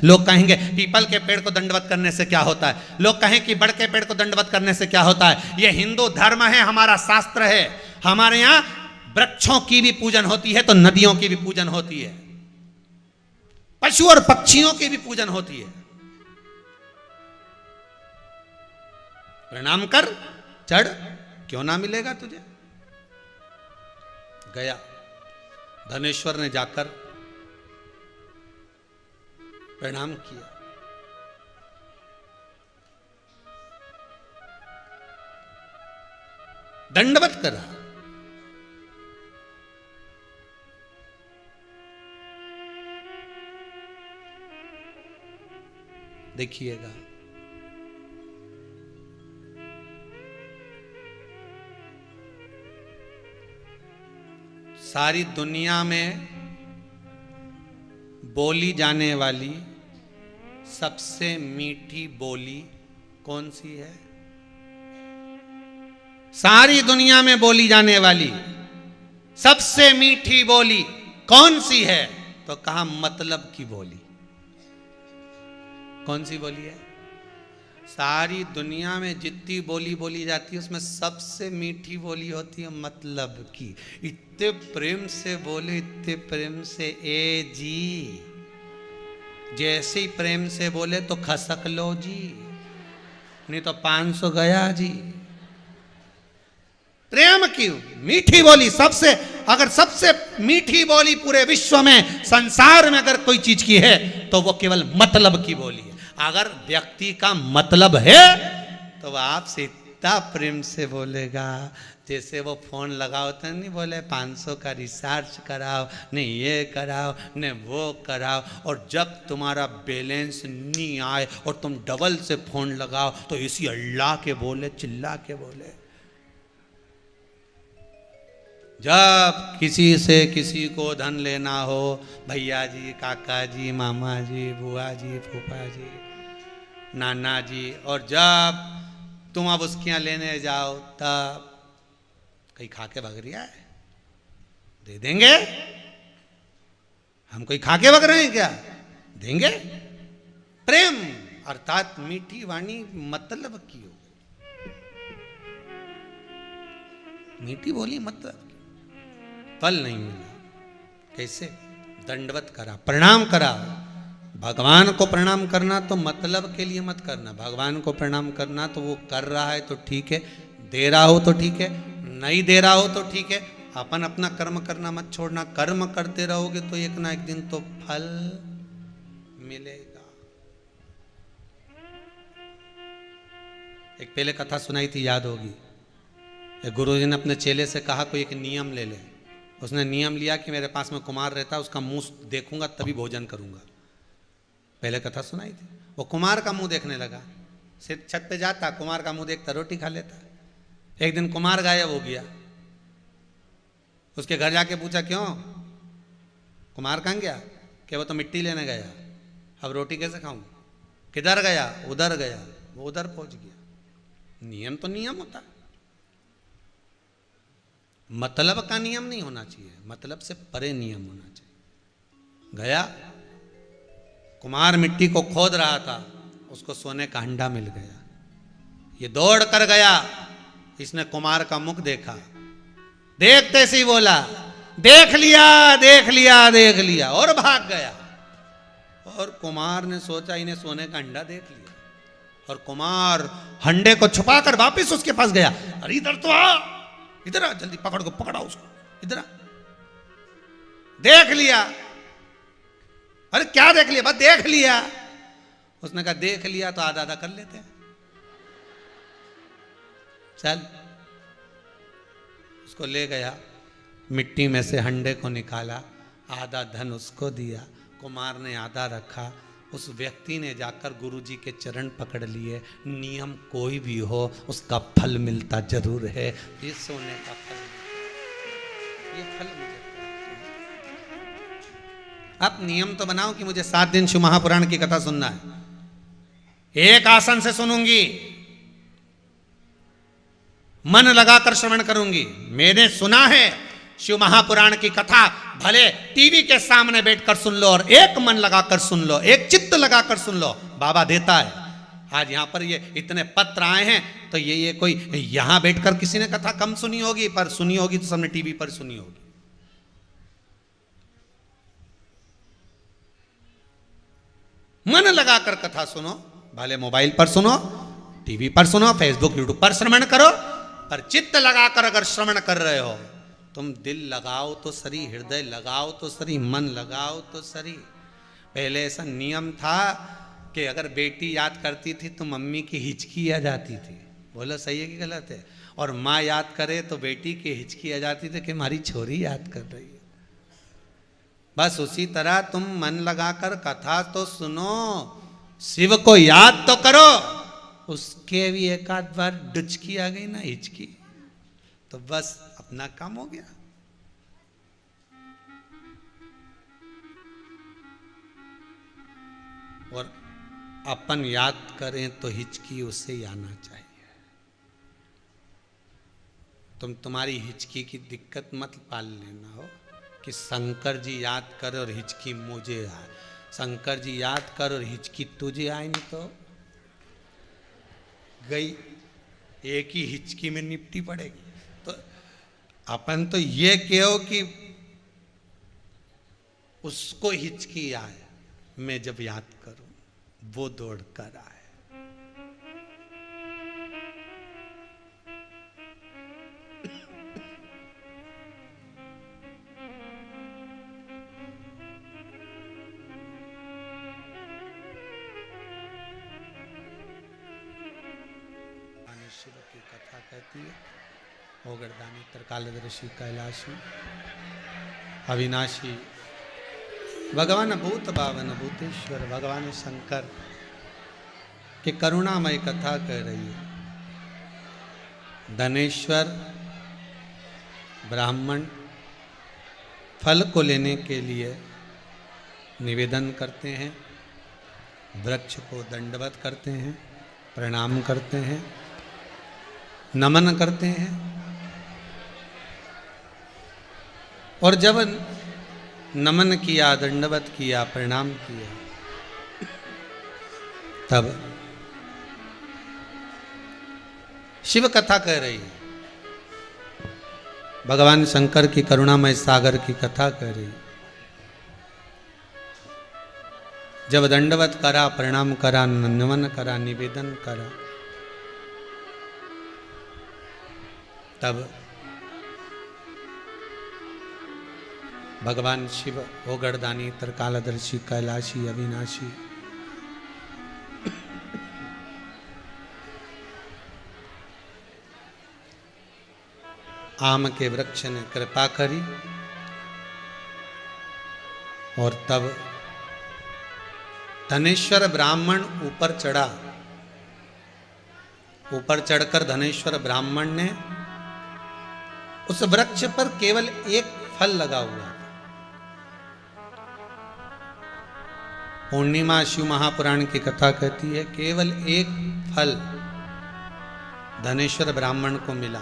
लोग कहेंगे पीपल के पेड़ को दंडवत करने से क्या होता है, लोग कहें कि बड़ के पेड़ को दंडवत करने से क्या होता है। यह हिंदू धर्म है, हमारा शास्त्र है। हमारे यहां वृक्षों की भी पूजन होती है तो नदियों की भी पूजन होती है, पशु और पक्षियों की भी पूजन होती है। प्रणाम कर, चढ़, क्यों ना मिलेगा तुझे। गया धनेश्वर ने जाकर प्रणाम किया। दंडवत करा। देखिएगा सारी दुनिया में बोली जाने वाली सबसे मीठी बोली कौन सी है? सारी दुनिया में बोली जाने वाली सबसे मीठी बोली कौन सी है? तो कहा मतलब की बोली। कौन सी बोली है? सारी दुनिया में जितनी बोली बोली जाती है उसमें सबसे मीठी बोली होती है मतलब की। इतने प्रेम से बोले, इतने प्रेम से, ए जी, जैसे ही प्रेम से बोले तो खसक लो जी, नहीं तो 500 गया जी। प्रेम की मीठी बोली सबसे, अगर सबसे मीठी बोली पूरे विश्व में, संसार में अगर कोई चीज की है तो वो केवल मतलब की बोली है। अगर व्यक्ति का मतलब है तो वह आपसे इतना प्रेम से बोलेगा जैसे वो फोन लगाओ तो नहीं बोले 500 का रिचार्ज कराओ, नहीं ये कराओ, नहीं वो कराओ, और जब तुम्हारा बैलेंस नहीं आए और तुम डबल से फोन लगाओ तो इसी अल्लाह के बोले, चिल्ला के बोले। जब किसी से किसी को धन लेना हो, भैया जी, काका जी, मामा जी, बुआ जी, फूफा जी, नाना जी, और जब तुम अब उसके यहाँ लेने जाओ तब कहीं खा के भग रिया है, दे देंगे। हम कोई खा के भग रहे हैं क्या? देंगे। प्रेम अर्थात मीठी वाणी मतलब की हो, मीठी बोली मतलब की। फल नहीं मिला, कैसे? दंडवत करा, प्रणाम करा। भगवान को प्रणाम करना तो मतलब के लिए मत करना। भगवान को प्रणाम करना तो वो कर रहा है तो ठीक है, दे रहा हो तो ठीक है, नहीं दे रहा हो तो ठीक है। अपन अपना कर्म करना मत छोड़ना। कर्म करते रहोगे तो एक ना एक दिन तो फल मिलेगा। एक पहले कथा सुनाई थी, याद होगी। एक गुरुजी ने अपने चेले से कहा कोई एक नियम ले ले। उसने नियम लिया कि मेरे पास में कुमार रहता है, उसका मुंह देखूंगा तभी भोजन करूंगा। पहले कथा सुनाई थी। वो कुमार का मुंह देखने लगा, सिर्फ छत पे जाता, कुमार का मुंह देखता, रोटी खा लेता। एक दिन कुमार गायब हो गया। उसके घर जाके पूछा क्यों, कुमार कहाँ गया? कि वो तो मिट्टी लेने गया, अब रोटी कैसे खाऊं? किधर गया? उधर गया। वो उधर पहुंच गया। नियम तो नियम होता, मतलब का नियम नहीं होना चाहिए, मतलब से परे नियम होना चाहिए। गया, कुमार मिट्टी को खोद रहा था, उसको सोने का हंडा मिल गया। ये दौड़ कर गया, इसने कुमार का मुख देखा, देखते से ही बोला देख लिया, देख लिया, देख लिया, और भाग गया। और कुमार ने सोचा इन्हें सोने का हंडा देख लिया, और कुमार हंडे को छुपाकर वापस उसके पास गया। अरे इधर तो आ, इधर आ, जल्दी पकड़ को, पकड़ा उसको, इधर आ। देख लिया। अरे क्या देख लिया? बस देख लिया। उसने कहा देख लिया तो आधा आधा कर लेते हैं, चल। उसको ले गया, मिट्टी में से हंडे को निकाला, आधा धन उसको दिया, कुमार ने आधा रखा। उस व्यक्ति ने जाकर गुरुजी के चरण पकड़ लिए। नियम कोई भी हो उसका फल मिलता जरूर है। ये सोने का फल, ये फल मुझे। आप नियम तो बनाओ कि मुझे 7 दिन शिव महापुराण की कथा सुनना है, एक आसन से सुनूंगी, मन लगाकर श्रवण करूंगी। मैंने सुना है शिव महापुराण की कथा भले टीवी के सामने बैठकर सुन लो और एक मन लगाकर सुन लो, एक चित्त लगाकर सुन लो, बाबा देता है। आज यहां पर ये इतने पत्र आए हैं तो ये कोई यहां बैठकर किसी ने कथा कम सुनी होगी, पर सुनी होगी तो सबने टीवी पर सुनी होगी। मन लगाकर कथा सुनो, भले मोबाइल पर सुनो, टीवी पर सुनो, फेसबुक यूट्यूब पर श्रवण करो, पर चित्त लगाकर अगर श्रवण कर रहे हो, तुम दिल लगाओ तो सरी, हृदय लगाओ तो सरी, मन लगाओ तो सरी। पहले ऐसा नियम था कि अगर बेटी याद करती थी तो मम्मी की हिचकी आ जाती थी। बोलो सही है कि गलत है? और माँ याद करे तो बेटी की हिचकी आ जाती थी कि हमारी छोरी याद कर रही है। बस उसी तरह तुम मन लगाकर कथा तो सुनो, शिव को याद तो करो, उसके भी एक आध बार डुचकी आ गई ना, हिचकी, तो बस अपना काम हो गया। और अपन याद करें तो हिचकी उसे ही आना चाहिए। तुम्हारी हिचकी की दिक्कत मत पाल लेना हो कि शंकर जी याद कर और हिचकी मुझे आए। शंकर जी याद कर और हिचकी तुझे आए, नहीं तो गई, एक ही हिचकी में निपटी पड़ेगी। तो अपन तो ये कहो कि उसको हिचकी आए, मैं जब याद करूं वो दौड़ कर आए। शिव की कथा कहती है, ओगरदानी त्रिकालदर्शी कैलाशी अविनाशी भगवान भूत भावन भूतेश्वर भगवान शंकर की करुणामय कथा कह रही है। धनेश्वर ब्राह्मण फल को लेने के लिए निवेदन करते हैं, वृक्ष को दंडवत करते हैं, प्रणाम करते हैं, नमन करते हैं। और जब नमन किया, दंडवत किया, प्रणाम किया, तब शिव कथा कह रही है, भगवान शंकर की करुणामय सागर की कथा कह रही है। जब दंडवत करा, प्रणाम करा, नमन करा, निवेदन करा, तब भगवान शिव ओगरदानी त्रिकालदर्शी कैलाशी अविनाशी आम के वृक्ष ने कृपा करी और तब धनेश्वर ब्राह्मण ऊपर चढ़ा। ऊपर चढ़कर धनेश्वर ब्राह्मण ने उस वृक्ष पर केवल एक फल लगा हुआ था। पूर्णिमा शिव महापुराण की कथा कहती है, केवल एक फल धनेश्वर ब्राह्मण को मिला।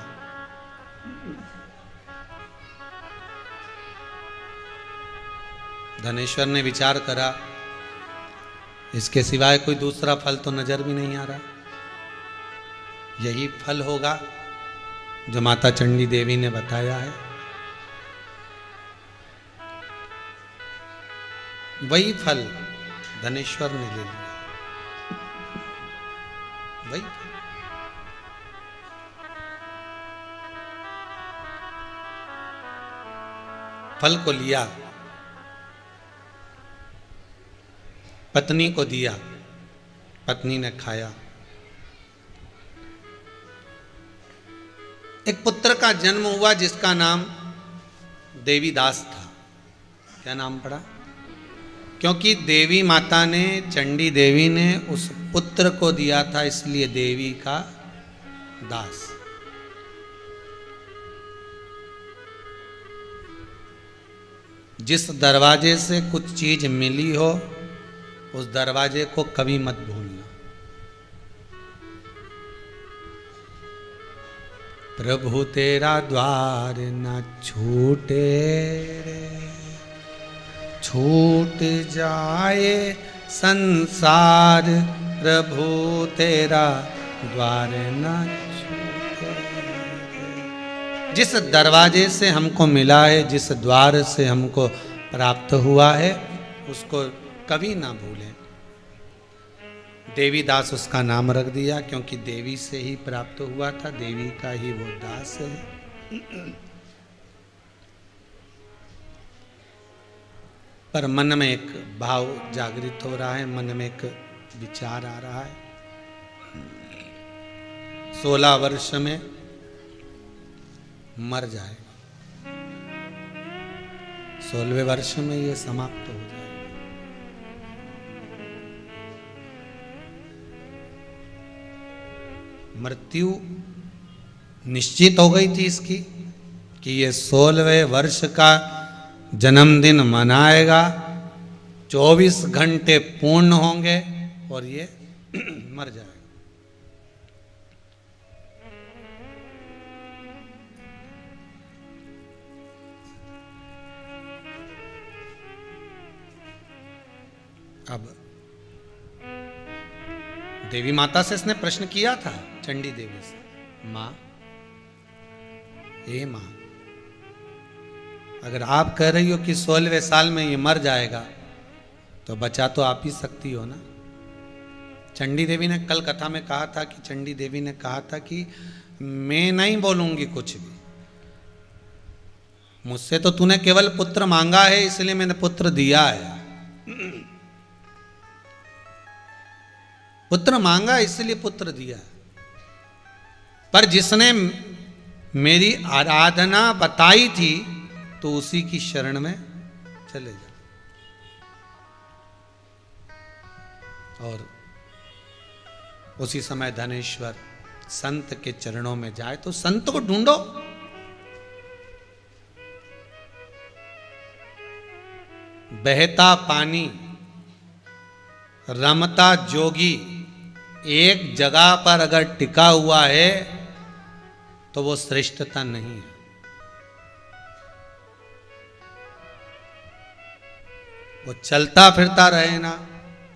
धनेश्वर ने विचार करा, इसके सिवाय कोई दूसरा फल तो नजर भी नहीं आ रहा, यही फल होगा जो माता चंडी देवी ने बताया है। वही फल धनेश्वर ने ले लिया। वही फल को लिया, पत्नी को दिया, पत्नी ने खाया। एक पुत्र का जन्म हुआ जिसका नाम देवी दास था। क्या नाम पड़ा? क्योंकि देवी माता ने, चंडी देवी ने उस पुत्र को दिया था, इसलिए देवी का दास। जिस दरवाजे से कुछ चीज मिली हो उस दरवाजे को कभी मत भूलना। प्रभु तेरा द्वार न छूटे रे, छूट जाए संसार, प्रभु तेरा द्वार न छूटे रे। जिस दरवाजे से हमको मिला है, जिस द्वार से हमको प्राप्त हुआ है, उसको कभी ना भूलें। देवी दास उसका नाम रख दिया, क्योंकि देवी से ही प्राप्त हुआ था, देवी का ही वो दास है। पर मन में एक भाव जागृत हो रहा है, मन में एक विचार आ रहा है। 16 वर्ष में मर जाएगा, 16वें वर्ष में ये समाप्त हो जाएगा। मृत्यु निश्चित हो गई थी इसकी कि ये 16वें वर्ष का जन्मदिन मनाएगा, 24 घंटे पूर्ण होंगे और ये मर जाएगा। अब देवी माता से इसने प्रश्न किया था, चंडी देवी से, माँ, हे माँ, अगर आप कह रही हो कि 16वें साल में ये मर जाएगा, तो बचा तो आप ही सकती हो ना। चंडी देवी ने कल कथा में कहा था कि चंडी देवी ने कहा था कि मैं नहीं बोलूंगी कुछ भी, मुझसे तो तूने केवल पुत्र मांगा है, इसलिए मैंने पुत्र दिया है। पुत्र मांगा इसलिए पुत्र दिया, पर जिसने मेरी आराधना बताई थी तो उसी की शरण में चले जा। और उसी समय धनेश्वर संत के चरणों में जाए, तो संत को ढूंढो। बहता पानी, रमता जोगी एक जगह पर अगर टिका हुआ है तो वो श्रेष्ठता नहीं है। वो चलता फिरता रहे ना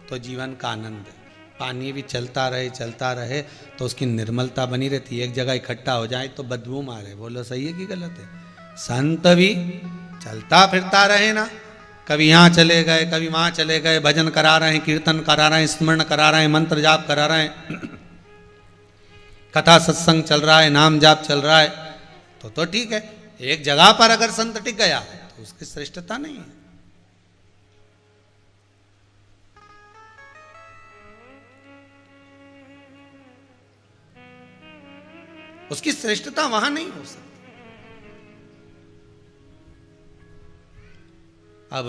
तो जीवन का आनंद है। पानी भी चलता रहे तो उसकी निर्मलता बनी रहती है। एक जगह इकट्ठा हो जाए तो बदबू मारे, बोलो सही है कि गलत है? संत भी चलता फिरता रहे ना, कभी यहाँ चले गए, कभी वहाँ चले गए, भजन करा रहे हैं, कीर्तन करा रहे हैं, स्मरण करा रहे हैं, मंत्र जाप करा रहे हैं, कथा सत्संग चल रहा है, नाम जाप चल रहा है, तो ठीक है। एक जगह पर अगर संत टिक गया तो उसकी श्रेष्ठता नहीं है। उसकी श्रेष्ठता वहां नहीं हो सकती। अब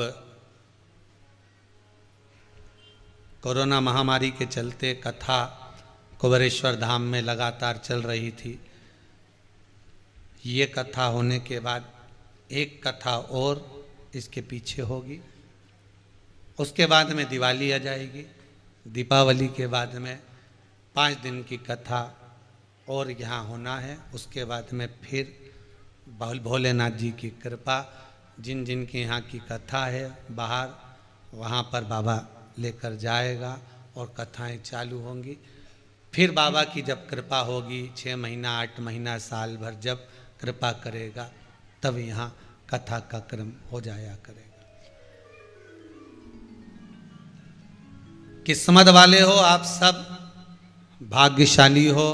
कोरोना महामारी के चलते कथा कुबेरेश्वर धाम में लगातार चल रही थी। ये कथा होने के बाद एक कथा और इसके पीछे होगी, उसके बाद में दिवाली आ जाएगी, दीपावली के बाद में 5 दिन की कथा और यहाँ होना है। उसके बाद में फिर भोलेनाथ जी की कृपा, जिन जिन के यहाँ की कथा है बाहर, वहाँ पर बाबा लेकर जाएगा और कथाएं चालू होंगी। फिर बाबा की जब कृपा होगी, 6 महीना 8 महीना साल भर जब कृपा करेगा, तब यहाँ कथा का क्रम हो जाया करेगा। किस्मत वाले हो आप सब, भाग्यशाली हो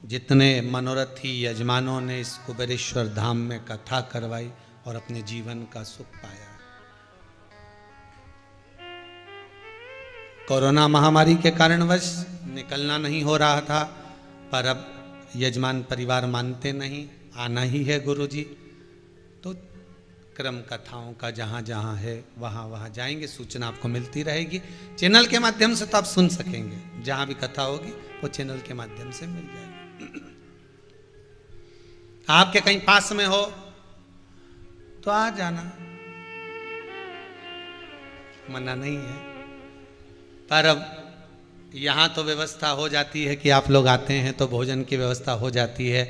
जितने मनोरथी यजमानों ने इस कुबेरेश्वर धाम में कथा करवाई और अपने जीवन का सुख पाया। कोरोना महामारी के कारणवश निकलना नहीं हो रहा था, पर अब यजमान परिवार मानते नहीं, आना ही है गुरुजी, तो क्रम कथाओं का जहाँ जहाँ है वहाँ वहाँ जाएंगे। सूचना आपको मिलती रहेगी चैनल के माध्यम से, तो आप सुन सकेंगे। जहाँ भी कथा होगी वो चैनल के माध्यम से मिल जाएगी। आपके कहीं पास में हो तो आ जाना, मना नहीं है। पर अब यहाँ तो व्यवस्था हो जाती है कि आप लोग आते हैं तो भोजन की व्यवस्था हो जाती है।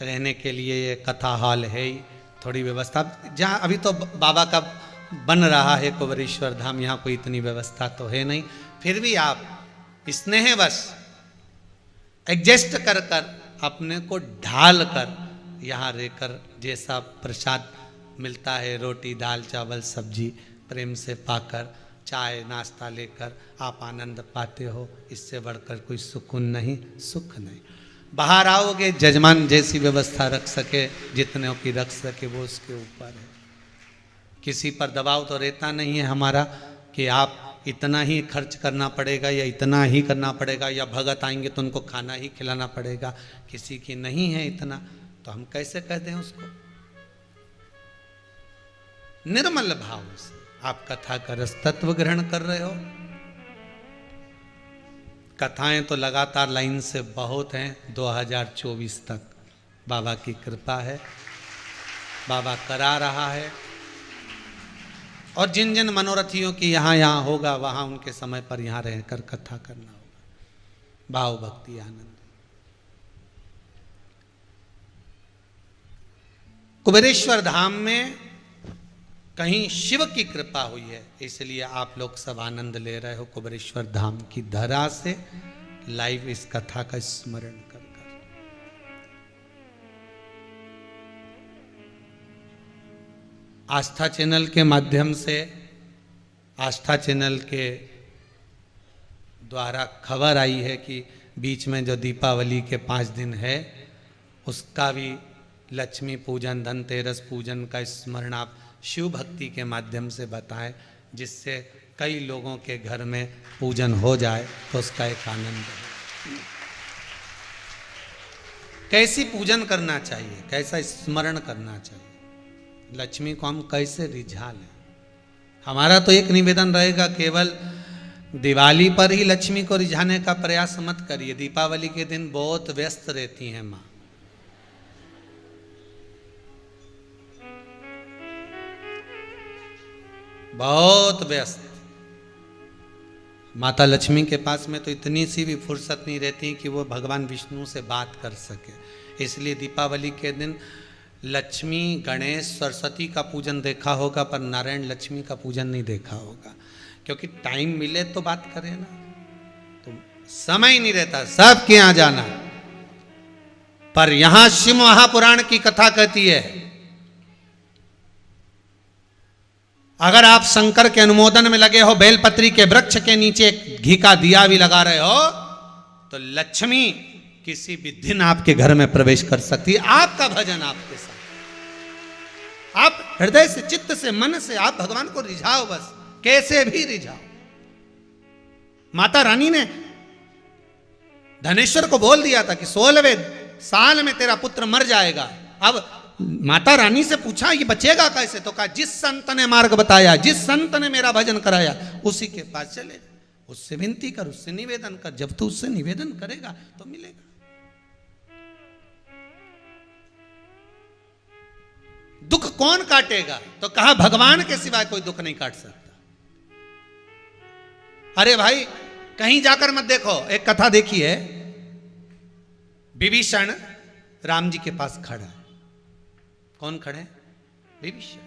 रहने के लिए ये कथा हॉल है ही, थोड़ी व्यवस्था जहाँ अभी तो बाबा का बन रहा है कुबेरेश्वर धाम, यहाँ कोई इतनी व्यवस्था तो है नहीं, फिर भी आप स्नेहवश एडजस्ट कर कर अपने को ढाल कर यहाँ रहकर जैसा प्रसाद मिलता है, रोटी दाल चावल सब्जी प्रेम से पाकर, चाय नाश्ता लेकर आप आनंद पाते हो, इससे बढ़कर कोई सुकून नहीं, सुख नहीं। बाहर आओगे जजमान जैसी व्यवस्था रख सके, जितने की रख सके वो उसके ऊपर है। किसी पर दबाव तो रहता नहीं है हमारा कि आप इतना ही खर्च करना पड़ेगा या इतना ही करना पड़ेगा, या भगत आएंगे तो उनको खाना ही खिलाना पड़ेगा, किसी की नहीं है इतना, तो हम कैसे कहते हैं उसको। निर्मल भाव से आप कथा का रस तत्व ग्रहण कर रहे हो। कथाएं तो लगातार लाइन से बहुत हैं, 2024 तक बाबा की कृपा है, बाबा करा रहा है। और जिन जिन मनोरथियों की यहाँ होगा वहाँ उनके समय पर यहाँ रहकर कथा करना होगा। भाव भक्ति आनंद। कुबेरेश्वर धाम में कहीं शिव की कृपा हुई है, इसलिए आप लोग सब आनंद ले रहे हो कुबेरेश्वर धाम की धरा से लाइव इस कथा का स्मरण कर कर। आस्था चैनल के माध्यम से, आस्था चैनल के द्वारा खबर आई है कि बीच में जो दीपावली के 5 दिन है उसका भी लक्ष्मी पूजन धनतेरस पूजन का स्मरण आप शिव भक्ति के माध्यम से बताएं, जिससे कई लोगों के घर में पूजन हो जाए तो उसका एक आनंद है। कैसी पूजन करना चाहिए, कैसा स्मरण करना चाहिए, लक्ष्मी को हम कैसे रिझा लें। हमारा तो एक निवेदन रहेगा, केवल दिवाली पर ही लक्ष्मी को रिझाने का प्रयास मत करिए। दीपावली के दिन बहुत व्यस्त रहती हैं माँ, बहुत व्यस्त। माता लक्ष्मी के पास में तो इतनी सी भी फुर्सत नहीं रहती कि वो भगवान विष्णु से बात कर सके। इसलिए दीपावली के दिन लक्ष्मी गणेश सरस्वती का पूजन देखा होगा, पर नारायण लक्ष्मी का पूजन नहीं देखा होगा, क्योंकि टाइम मिले तो बात करें ना, तो समय ही नहीं रहता सबके यहाँ जाना। पर यहां शिव महापुराण की कथा कहती है, अगर आप शंकर के अनुमोदन में लगे हो, बेलपत्री के वृक्ष के नीचे घी का दिया भी लगा रहे हो, तो लक्ष्मी किसी भी दिन आपके घर में प्रवेश कर सकती है। आपका भजन आपके साथ, आप हृदय से चित्त से मन से आप भगवान को रिझाओ, बस कैसे भी रिझाओ। माता रानी ने धनेश्वर को बोल दिया था कि 16वें साल में तेरा पुत्र मर जाएगा। अब माता रानी से पूछा ये बचेगा कैसे, तो कहा जिस संत ने मार्ग बताया, जिस संत ने मेरा भजन कराया, उसी के पास चले जा, उससे विनती कर, उससे निवेदन कर। जब तू उससे निवेदन करेगा तो मिलेगा। दुख कौन काटेगा, तो कहा भगवान के सिवाय कोई दुख नहीं काट सकता। अरे भाई कहीं जाकर मत देखो। एक कथा देखी है, विभीषण राम जी के पास खड़ा है। कौन खड़े? विभीषण।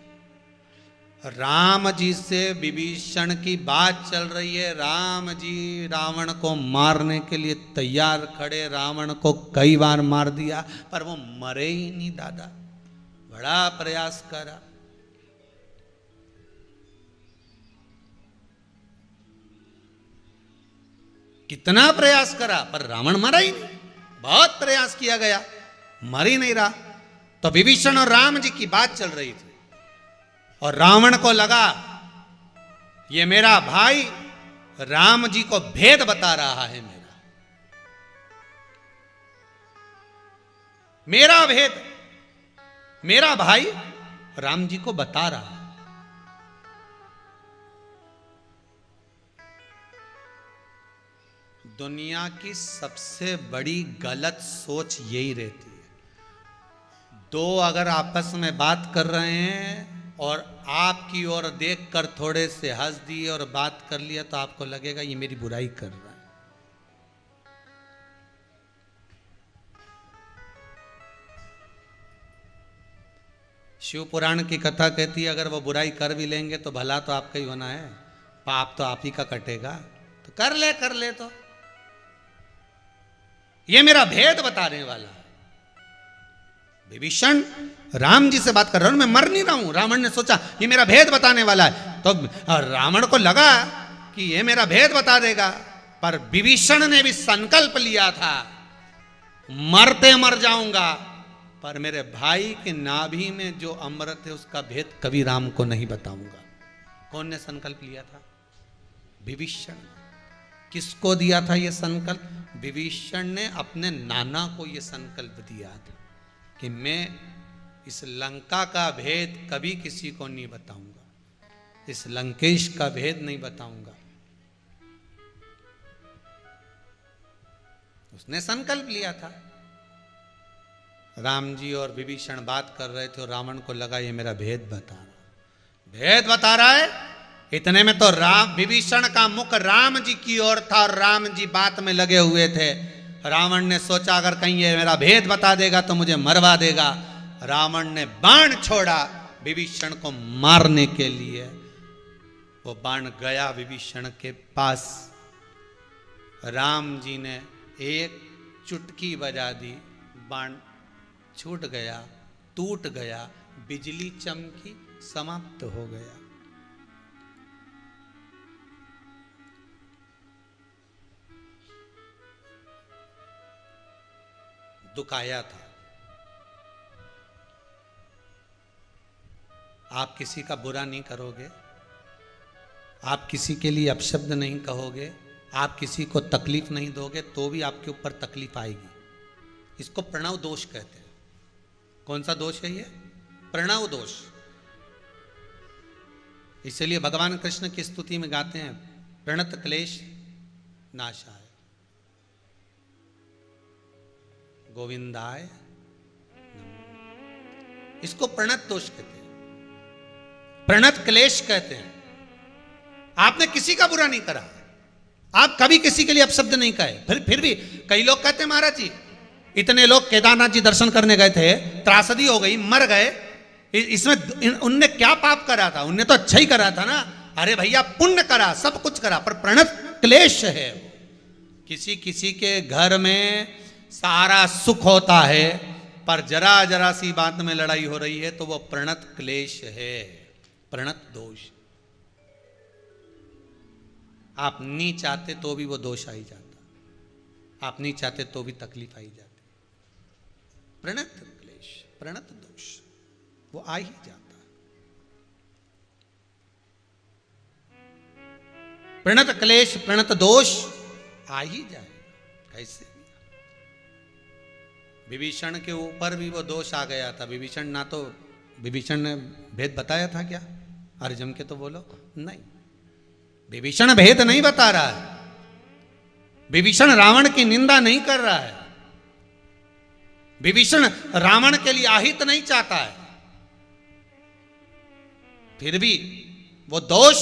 राम जी से विभीषण की बात चल रही है। राम जी रावण को मारने के लिए तैयार खड़े, रावण को कई बार मार दिया पर वो मरे ही नहीं दादा, बड़ा प्रयास करा। कितना प्रयास करा पर रावण मरा ही नहीं। बहुत प्रयास किया गया, मर ही नहीं रहा। तो विभीषण और राम जी की बात चल रही थी, और रावण को लगा ये मेरा भाई राम जी को भेद बता रहा है, मेरा भेद मेरा भाई राम जी को बता रहा है। दुनिया की सबसे बड़ी गलत सोच यही रहती है। दो अगर आपस में बात कर रहे हैं और आपकी ओर देखकर थोड़े से हंस दिए और बात कर लिया, तो आपको लगेगा ये मेरी बुराई कर रहा है। शिव पुराण की कथा कहती है अगर वो बुराई कर भी लेंगे तो भला तो आपका ही होना है, पाप तो आप ही का कटेगा, तो कर ले तो। ये मेरा भेद बताने वाला है। विभीषण राम जी से बात कर रहा हूं, मैं मर नहीं रहा हूं। रावण ने सोचा ये मेरा भेद बताने वाला है, तो रावण को लगा कि ये मेरा भेद बता देगा, पर विभीषण ने भी संकल्प लिया था मरते मर जाऊंगा, पर मेरे भाई के नाभि में जो अमृत है उसका भेद कभी राम को नहीं बताऊंगा। कौन ने संकल्प लिया था? विभीषण। किसको दिया था यह संकल्प? विभीषण ने अपने नाना को यह संकल्प दिया था कि मैं इस लंका का भेद कभी किसी को नहीं बताऊंगा, इस लंकेश का भेद नहीं बताऊंगा। उसने संकल्प लिया था। राम जी और विभीषण बात कर रहे थे और रावण को लगा ये मेरा भेद बता रहा है। इतने में तो विभीषण का मुख राम जी की ओर था और राम जी बात में लगे हुए थे। रावण ने सोचा अगर कहीं ये मेरा भेद बता देगा तो मुझे मरवा देगा। रावण ने बाण छोड़ा विभीषण को मारने के लिए। वो बाण गया विभीषण के पास। राम जी ने एक चुटकी बजा दी, बाण छूट गया, टूट गया, बिजली चमकी, समाप्त हो गया। दुखाया था। आप किसी का बुरा नहीं करोगे, आप किसी के लिए अपशब्द नहीं कहोगे, आप किसी को तकलीफ नहीं दोगे तो भी आपके ऊपर तकलीफ आएगी। इसको प्रणव दोष कहते हैं। कौन सा दोष है ये? प्रणव दोष। इसलिए भगवान कृष्ण की स्तुति में गाते हैं प्रणत क्लेश नाशाय गोविंदाय नमः। इसको प्रणत दोष कहते हैं, प्रणत क्लेश कहते हैं। आपने किसी का बुरा नहीं करा, आप कभी किसी के लिए अपशब्द नहीं कहे। फिर भी कई लोग कहते हैं महाराज जी इतने लोग केदारनाथ जी दर्शन करने गए थे, त्रासदी हो गई, मर गए, इसमें उनने क्या पाप करा था? उनने तो अच्छा ही करा था ना। अरे भैया पुण्य करा, सब कुछ करा, पर प्रणत क्लेश है। किसी किसी के घर में सारा सुख होता है, पर जरा जरा सी बात में लड़ाई हो रही है तो वो प्रणत क्लेश है, प्रणत दोष। आप नहीं चाहते तो भी वो दोष आ ही जाता, आप नहीं चाहते तो भी तकलीफ आई जाती। प्रणत क्लेश, प्रणत दोष वो आ ही जाता है। प्रणत क्लेश, प्रणत दोष आ ही जाए। कैसे? विभीषण के ऊपर भी वो दोष आ गया था। विभीषण ने भेद बताया था क्या? अरे जम के तो बोलो। नहीं, विभीषण भेद नहीं बता रहा है। विभीषण रावण की निंदा नहीं कर रहा है। विभीषण रावण के लिए आहित नहीं चाहता है। फिर भी वो दोष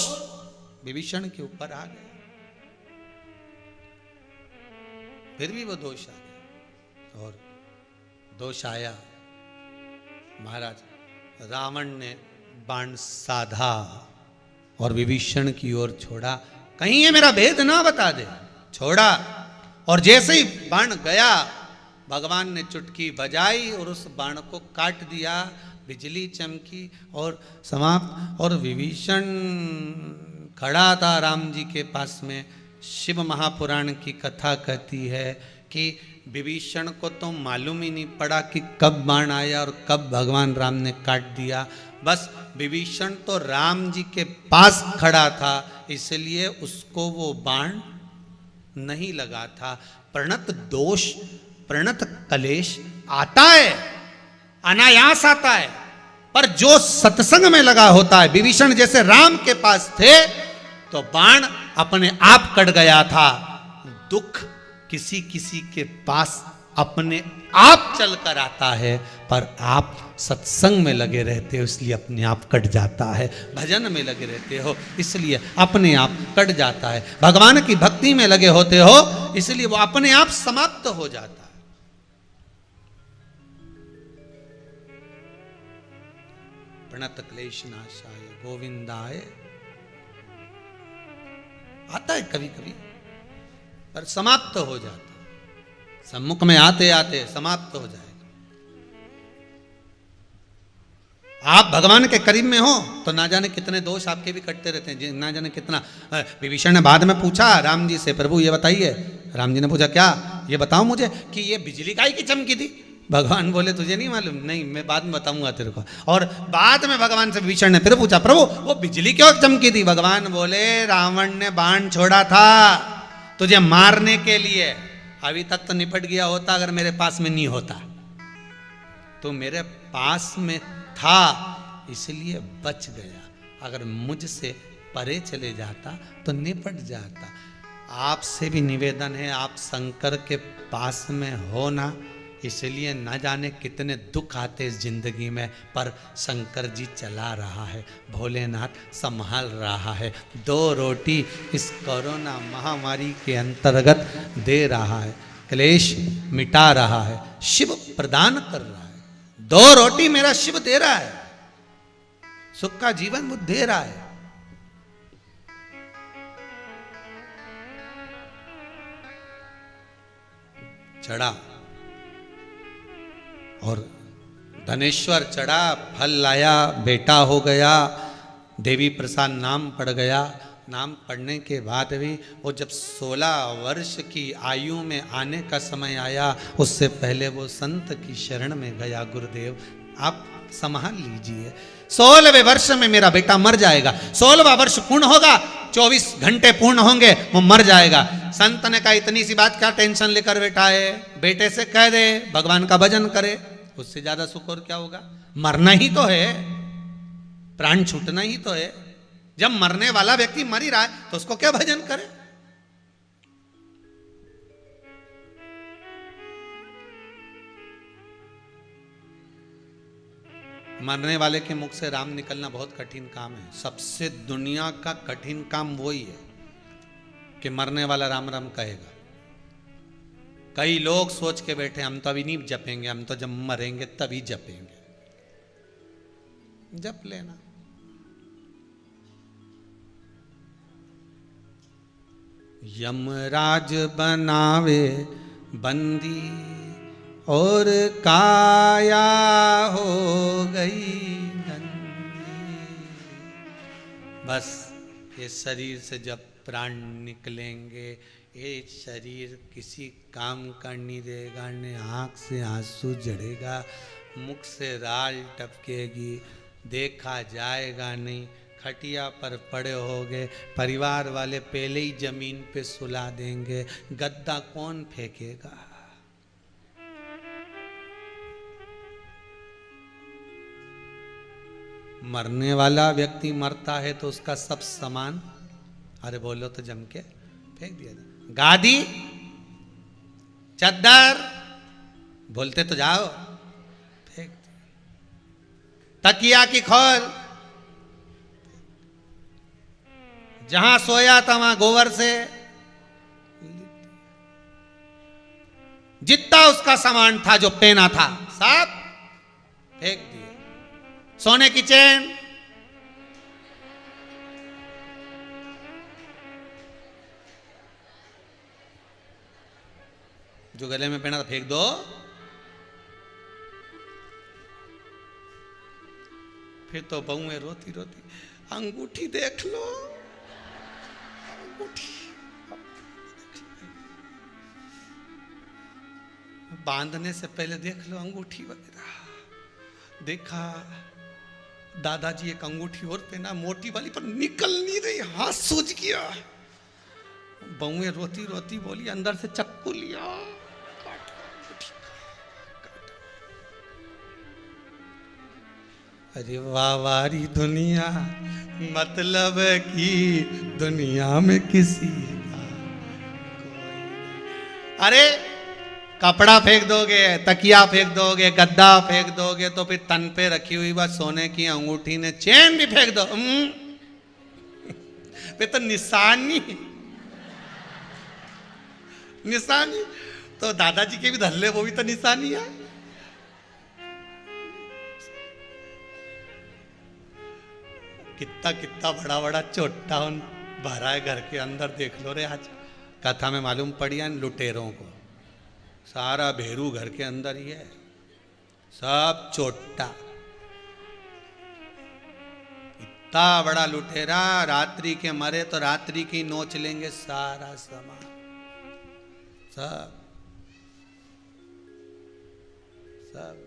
विभीषण के ऊपर आ गया, फिर भी वो दोष आ गया। और दोष आया, महाराज रावण ने बाण साधा और विभीषण की ओर छोड़ा, कहीं ये मेरा भेद ना बता दे। छोड़ा और जैसे ही बाण गया भगवान ने चुटकी बजाई और उस बाण को काट दिया, बिजली चमकी और समाप्त। और विभीषण खड़ा था राम जी के पास में। शिव महापुराण की कथा कहती है कि विभीषण को तो मालूम ही नहीं पड़ा कि कब बाण आया और कब भगवान राम ने काट दिया। बस विभीषण तो राम जी के पास खड़ा था, इसलिए उसको वो बाण नहीं लगा था। प्रणत दोष, प्रणत क्लेश आता है, अनायास आता है, पर जो सत्संग में लगा होता है, विभीषण जैसे राम के पास थे तो बाण अपने आप कट गया था। दुख किसी किसी के पास अपने आप चल कर आता है, पर आप सत्संग में लगे रहते हो इसलिए अपने आप कट जाता है। भजन में लगे रहते हो इसलिए अपने आप कट जाता है। भगवान की भक्ति में लगे होते हो इसलिए वो अपने आप समाप्त हो जाता है। प्रणत क्लेश नाशाय गोविंदाय। आता है कभी कभी पर समाप्त हो जाता, सम्मुख में आते आते समाप्त हो जाएगा। आप भगवान के करीब में हो तो ना जाने कितने दोष आपके भी कटते रहते हैं, ना जाने कितना। विभीषण ने बाद में पूछा राम जी से, प्रभु ये बताइए। राम जी ने पूछा क्या, ये बताओ मुझे कि ये बिजली काहे की चमकी थी। भगवान बोले तुझे नहीं मालूम, नहीं मैं बाद में बताऊंगा तेरे को। और बाद में भगवान से विभीषण ने फिर पूछा प्रभु वो बिजली क्यों चमकी थी। भगवान बोले रावण ने बाण छोड़ा था तुझे मारने के लिए, अभी तक तो निपट गया होता अगर मेरे पास में नहीं होता। तो मेरे पास में था इसलिए बच गया, अगर मुझसे परे चले जाता तो निपट जाता। आपसे भी निवेदन है, आप शंकर के पास में हो ना, इसलिए न जाने कितने दुख आते इस जिंदगी में, पर शंकर जी चला रहा है, भोलेनाथ संभाल रहा है। 2 रोटी इस कोरोना महामारी के अंतर्गत दे रहा है, क्लेश मिटा रहा है, शिव प्रदान कर रहा है। 2 रोटी मेरा शिव दे रहा है, सुख का जीवन वो दे रहा है। चढ़ा और धनेश्वर चढ़ा, फल लाया, बेटा हो गया, देवी प्रसाद नाम पड़ गया। नाम पढ़ने के बाद भी वो जब 16 वर्ष की आयु में आने का समय आया, उससे पहले वो संत की शरण में गया। गुरुदेव आप संभाल लीजिए, 16वें वर्ष में मेरा बेटा मर जाएगा। 16वां वर्ष पूर्ण होगा, 24 घंटे पूर्ण होंगे, वो मर जाएगा। संत ने कहा इतनी सी बात क्या टेंशन लेकर बैठा है, बेटे से कह दे भगवान का भजन करे, उससे ज्यादा सुख और क्या होगा। मरना ही तो है, प्राण छूटना ही तो है। जब मरने वाला व्यक्ति मर ही रहा है तो उसको क्या भजन करे। मरने वाले के मुख से राम निकलना बहुत कठिन काम है। सबसे दुनिया का कठिन काम वही है कि मरने वाला राम राम कहेगा। कई लोग सोच के बैठे हम तो अभी नहीं जपेंगे, हम तो जब मरेंगे तभी जपेंगे। जप लेना। यमराज बनावे बंदी और काया हो गई गंदी। बस ये शरीर से जब प्राण निकलेंगे, ये शरीर किसी काम का नहीं देगा, ने आँख से आंसू झड़ेगा, मुख से राल टपकेगी, देखा जाएगा नहीं। खटिया पर पड़े होगे, परिवार वाले पहले ही जमीन पे सुला देंगे, गद्दा कौन फेंकेगा। मरने वाला व्यक्ति मरता है तो उसका सब सामान, अरे बोलो तो जम के फेंक दिया जाए। गादी चद्दर बोलते तो जाओ, फेंक दिया। तकिया की खोल, जहां सोया था वहां गोबर से जितना उसका सामान था जो पहना था सब फेंक दिए। सोने की चेन, जो गले में पहना था फेंक दो। फिर तो बहुएं रोती रोती, अंगूठी देख लो, अंगूठी बांधने से पहले देख लो अंगूठी वगैरह। देखा दादाजी एक अंगूठी और पहना मोटी वाली, पर निकल नहीं रही, हाथ सूज गया। बहुएं रोती रोती बोली अंदर से चक्कू लिया, अरे वाह वारी दुनिया, मतलब की दुनिया में किसी का कोई। अरे कपड़ा फेंक दोगे, तकिया फेंक दोगे, गद्दा फेंक दोगे, तो फिर तन पे रखी हुई बस सोने की अंगूठी ने चेन भी फेंक दो, फिर तो निशानी निशानी। तो दादाजी के भी धल्ले, वो भी तो निशानी है। कितना कितना बड़ा बड़ा चोटा उन भरा है घर के अंदर, देख लो रे। आज कथा में मालूम पड़ी है लुटेरों को, सारा भेरू घर के अंदर ही है, सब चोटा। इतना बड़ा लुटेरा, रात्रि के मरे तो रात्रि की नोच लेंगे सारा सामान सब सब।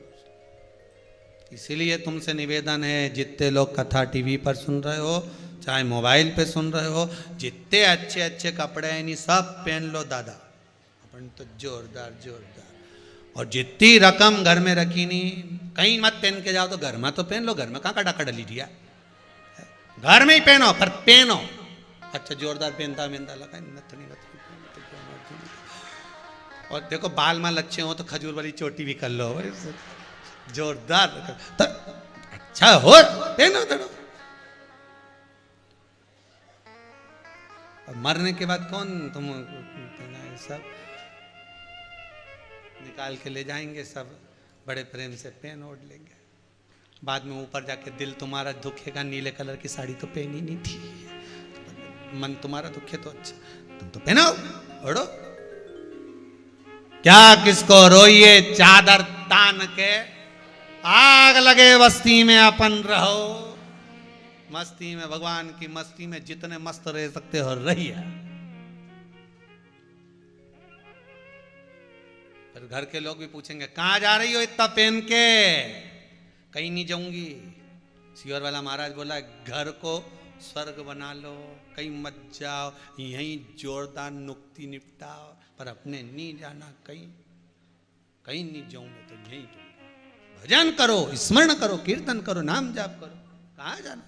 इसीलिए तुमसे निवेदन है, जितने लोग कथा टीवी पर सुन रहे हो, चाहे मोबाइल पे सुन रहे हो, जितने अच्छे अच्छे कपड़े हैं नहीं सब पहन लो दादा, अपन तो जोरदार जोरदार। और जितनी रकम घर में रखी नहीं, कहीं मत पहन के जाओ तो घर में तो पहन लो, घर में कहाँ कड़ा कड़ा लीजिए, घर में ही पहनो, पर पहनो अच्छा जोरदार, पहनता मेहनता लगा नथनी वथनी। और देखो बाल माल अच्छे हो तो खजूर वाली चोटी भी कर लो जोरदार, तो अच्छा हो पहनो दड़ो। और मरने के बाद कौन तुम सब निकाल के ले जाएंगे, सब बड़े प्रेम से पहन ओढ़ लेंगे। बाद में ऊपर जाके दिल तुम्हारा दुखेगा, नीले कलर की साड़ी तो पहनी नहीं थी, मन तुम्हारा दुखे तो अच्छा तुम तो पहनो ओढ़ो। क्या किसको रोइए चादर तान के, आग लगे बस्ती में अपन रहो। मस्ती में, भगवान की मस्ती में जितने मस्त रह सकते हो रहिए। फिर घर के लोग भी पूछेंगे कहां जा रही हो इतना पहन के, कहीं नहीं जाऊंगी। सियोर वाला महाराज बोला घर को स्वर्ग बना लो, कहीं मत जाओ, यहीं जोरदार नुक्ति निपटाओ, पर अपने नहीं जाना कहीं, कहीं नहीं जाऊंगा तो यहीं तो भजन करो, स्मरण करो, कीर्तन करो, नाम जाप करो, कहां जाना।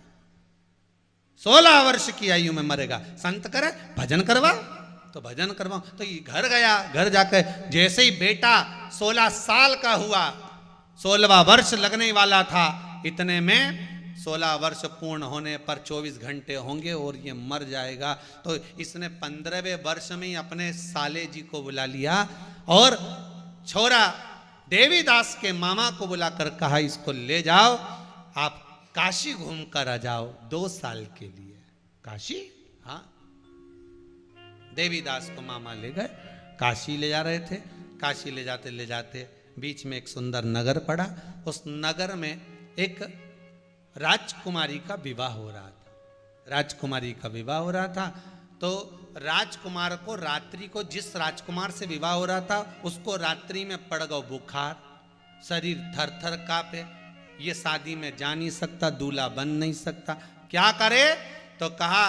16 वर्ष की आयु में मरेगा, संत करे भजन करवा तो भजन करवाओ। तो ये घर गया, घर जाकर जैसे ही बेटा 16 साल का हुआ, 16वां वर्ष लगने वाला था, इतने में 16 वर्ष पूर्ण होने पर 24 घंटे होंगे और ये मर जाएगा। तो इसने 15वें वर्ष में ही अपने साले जी को बुला लिया और छोरा देवीदास के मामा को बुलाकर कहा इसको ले जाओ, आप काशी घूम कर आ जाओ 2 साल के लिए। काशी, हाँ, देवीदास को मामा ले गए, काशी ले जा रहे थे। काशी ले जाते बीच में एक सुंदर नगर पड़ा, उस नगर में एक राजकुमारी का विवाह हो रहा था। राजकुमारी का विवाह हो रहा था तो राजकुमार को रात्रि को, जिस राजकुमार से विवाह हो रहा था उसको रात्रि में पड़ गया बुखार, शरीर थर थर कांपे, ये शादी में जा नहीं सकता, दूल्हा बन नहीं सकता, क्या करे। तो कहा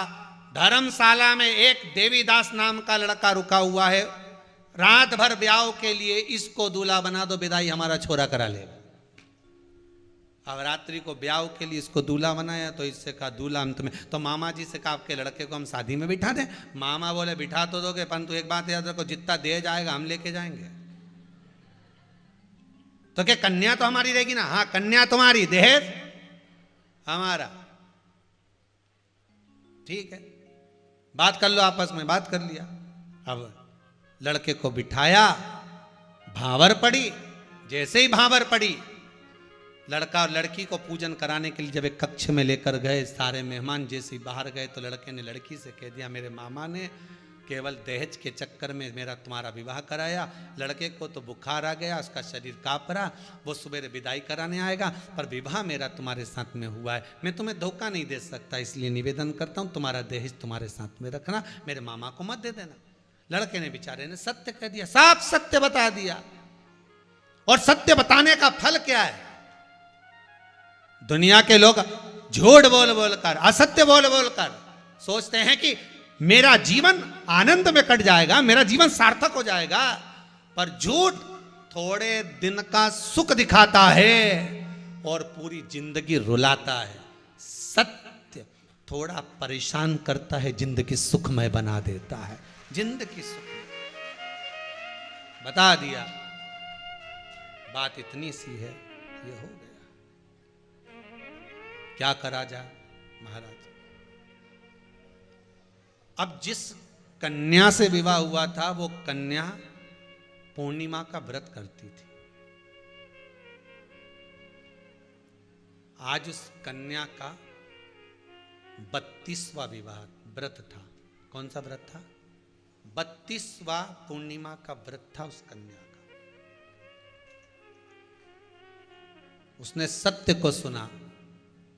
धर्मशाला में एक देवीदास नाम का लड़का रुका हुआ है, रात भर ब्याह के लिए इसको दूल्हा बना दो, विदाई हमारा छोरा करा ले। अब रात्रि को ब्याह के लिए इसको दूल्हा बनाया तो इससे कहा दूल्हा हम तुम्हें, तो मामा जी से कहा आपके लड़के को हम शादी में बिठा दें। मामा बोले बिठा तो दोगे, परंतु एक बात याद रखो, जितना दे जाएगा हम लेके जाएंगे। तो क्या कन्या तो हमारी रहेगी ना? हाँ कन्या तुम्हारी, दहेज हमारा, ठीक है, बात कर लो आपस में। बात कर लिया, अब लड़के को बिठाया, भांवर पड़ी। जैसे ही भांवर पड़ी, लड़का और लड़की को पूजन कराने के लिए जब एक कक्ष में लेकर गए, सारे मेहमान जैसे ही बाहर गए तो लड़के ने लड़की से कह दिया मेरे मामा ने केवल दहेज के चक्कर में मेरा तुम्हारा विवाह कराया, लड़के को तो बुखार आ गया, उसका शरीर कांप रहा, वो सुबह विदाई कराने आएगा, पर विवाह मेरा तुम्हारे साथ में हुआ है, मैं तुम्हें धोखा नहीं दे सकता, इसलिए निवेदन करता हूँ तुम्हारा दहेज तुम्हारे साथ में रखना, मेरे मामा को मत दे देना। लड़के ने बेचारे ने सत्य कह दिया, साफ सत्य बता दिया। और सत्य बताने का फल क्या है? दुनिया के लोग झूठ बोल बोल कर, असत्य बोल बोल कर सोचते हैं कि मेरा जीवन आनंद में कट जाएगा, मेरा जीवन सार्थक हो जाएगा, पर झूठ थोड़े दिन का सुख दिखाता है और पूरी जिंदगी रुलाता है। सत्य थोड़ा परेशान करता है, जिंदगी सुखमय बना देता है। जिंदगी सुख बता दिया, बात इतनी सी है, ये हो गया, क्या करा जाए महाराज। अब जिस कन्या से विवाह हुआ था वो कन्या पूर्णिमा का व्रत करती थी। आज उस कन्या का 32वां विवाह व्रत था। कौन सा व्रत था? 32वां पूर्णिमा का व्रत था उस कन्या का। उसने सत्य को सुना।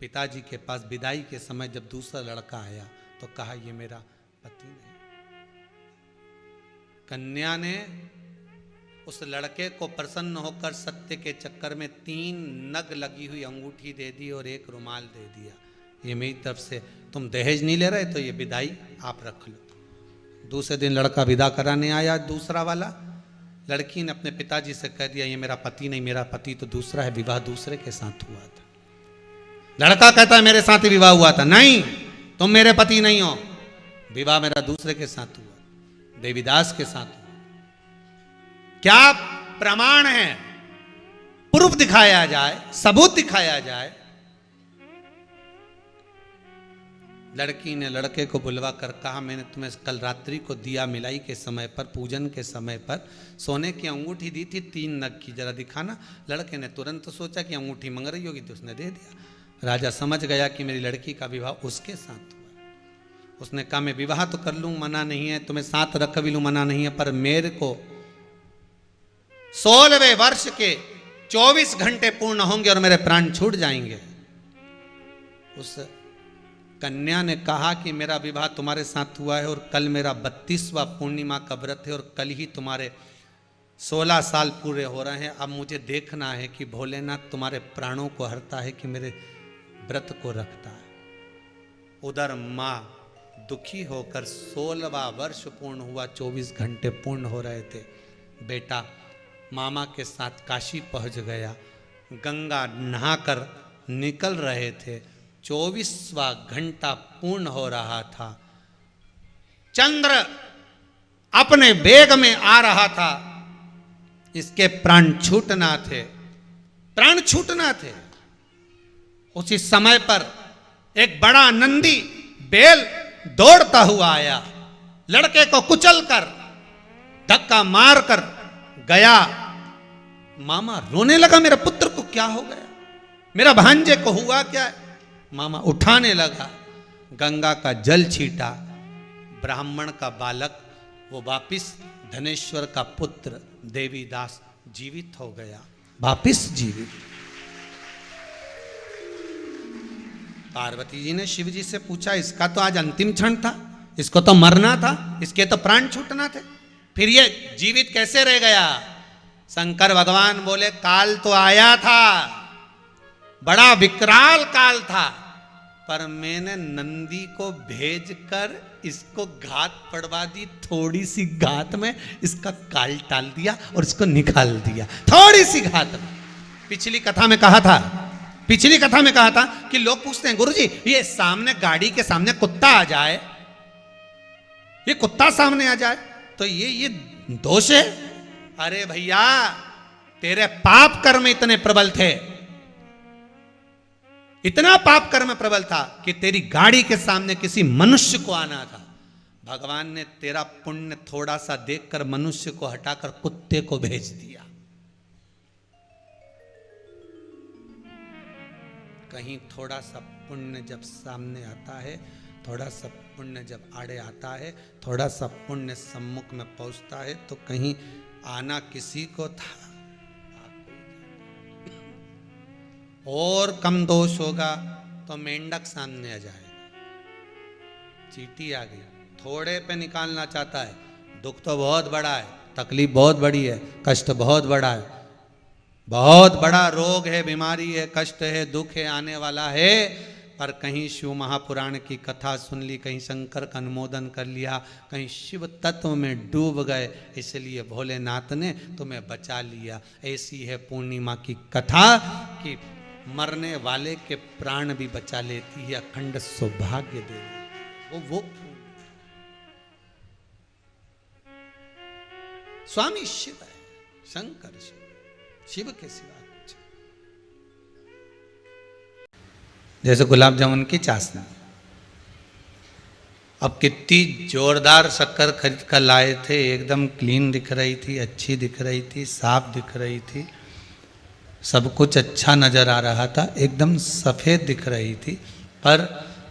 पिताजी के पास विदाई के समय जब दूसरा लड़का आया तो कहा ये मेरा पति नहीं। कन्या ने उस लड़के को प्रसन्न होकर सत्य के चक्कर में 3 नग लगी हुई अंगूठी दे दी और 1 रुमाल दे दिया। ये मेरी तरफ से, तुम दहेज नहीं ले रहे तो ये विदाई आप रख लो। दूसरे दिन लड़का विदा कराने आया दूसरा वाला। लड़की ने अपने पिताजी से कह दिया ये मेरा पति नहीं, मेरा पति तो दूसरा है, विवाह दूसरे के साथ हुआ था। लड़का कहता है मेरे साथ ही विवाह हुआ था। नहीं, तुम मेरे पति नहीं हो, विवाह मेरा दूसरे के साथ हुआ, देवीदास के साथ हुआ। क्या प्रमाण है? प्रूफ दिखाया जाए, सबूत दिखाया जाए। लड़की ने लड़के को बुलवा कर कहा मैंने तुम्हें कल रात्रि को दिया मिलाई के समय पर, पूजन के समय पर सोने की अंगूठी दी थी 3 नग की, जरा दिखाना। लड़के ने तुरंत सोचा कि अंगूठी मंग रही होगी तो उसने दे दिया। राजा समझ गया कि मेरी लड़की का विवाह उसके साथ हुआ। उसने कहा मैं विवाह तो कर लूं, मना नहीं है, तुम्हें साथ रख भी लूं, मना नहीं है, पर मेरे को 16वें वर्ष के 24 घंटे पूर्ण होंगे और मेरे प्राण छूट जाएंगे। उस कन्या ने कहा कि मेरा विवाह तुम्हारे साथ हुआ है और कल मेरा 32वां पूर्णिमा का व्रत है और कल ही तुम्हारे 16 साल पूरे हो रहे हैं। अब मुझे देखना है कि भोलेनाथ तुम्हारे प्राणों को हरता है कि मेरे व्रत को रखता है। उधर माँ दुखी होकर 16वां वर्ष पूर्ण हुआ, 24 घंटे पूर्ण हो रहे थे। बेटा मामा के साथ काशी पहुंच गया। गंगा नहाकर निकल रहे थे, 24वां घंटा पूर्ण हो रहा था। चंद्र अपने वेग में आ रहा था। इसके प्राण छूटना थे, प्राण छूटना थे। उसी समय पर एक बड़ा नंदी बैल दौड़ता हुआ आया, लड़के को कुचलकर धक्का मारकर गया। मामा रोने लगा, मेरे पुत्र को क्या हो गया, मेरा भांजे को हुआ क्या है। मामा उठाने लगा, गंगा का जल छीटा, ब्राह्मण का बालक वो वापिस धनेश्वर का पुत्र देवीदास जीवित हो गया, वापिस जीवित। पार्वती जी ने शिव जी से पूछा इसका तो आज अंतिम क्षण था, इसको तो मरना था, इसके तो प्राण छूटना थे, फिर ये जीवित कैसे रह गया। शंकर भगवान बोले काल तो आया था, बड़ा विकराल काल था, पर मैंने नंदी को भेजकर इसको घात पड़वा दी। थोड़ी सी घात में इसका काल टाल दिया और इसको निकाल दिया, थोड़ी सी घात में। पिछली कथा में कहा था कि लोग पूछते हैं गुरुजी ये सामने गाड़ी के सामने कुत्ता आ जाए, ये कुत्ता सामने आ जाए तो ये दोष है। अरे भैया तेरे पाप कर्म इतने प्रबल थे, इतना पाप कर्म प्रबल था कि तेरी गाड़ी के सामने किसी मनुष्य को आना था। भगवान ने तेरा पुण्य थोड़ा सा देखकर मनुष्य को हटाकर कुत्ते को भेज दिया। कहीं थोड़ा सा पुण्य जब सामने आता है, थोड़ा सा पुण्य जब आड़े आता है, थोड़ा सा पुण्य सम्मुख में पहुंचता है तो कहीं आना किसी को था और कम दोष होगा तो मेंढक सामने आ जाएगा। चींटी आ गया, थोड़े पे निकालना चाहता है, दुख तो बहुत बड़ा है, तकलीफ बहुत बड़ी है, कष्ट बहुत बड़ा है, बहुत बड़ा रोग है, बीमारी है, कष्ट है, दुख है, आने वाला है। पर कहीं शिव महापुराण की कथा सुन ली, कहीं शंकर का अनुमोदन कर लिया, कहीं शिव तत्व में डूब गए, इसलिए भोलेनाथ ने तुम्हें बचा लिया। ऐसी है पूर्णिमा की कथा कि मरने वाले के प्राण भी बचा लेती है, अखंड सौभाग्य दे वो स्वामी शिव है, शंकर शिव के सिवा। जैसे गुलाब जामुन की चाशनी, अब कितनी जोरदार शक्कर खरीद कर लाए थे, एकदम क्लीन दिख रही थी, अच्छी दिख रही थी, साफ दिख रही थी, सब कुछ अच्छा नजर आ रहा था, एकदम सफेद दिख रही थी, पर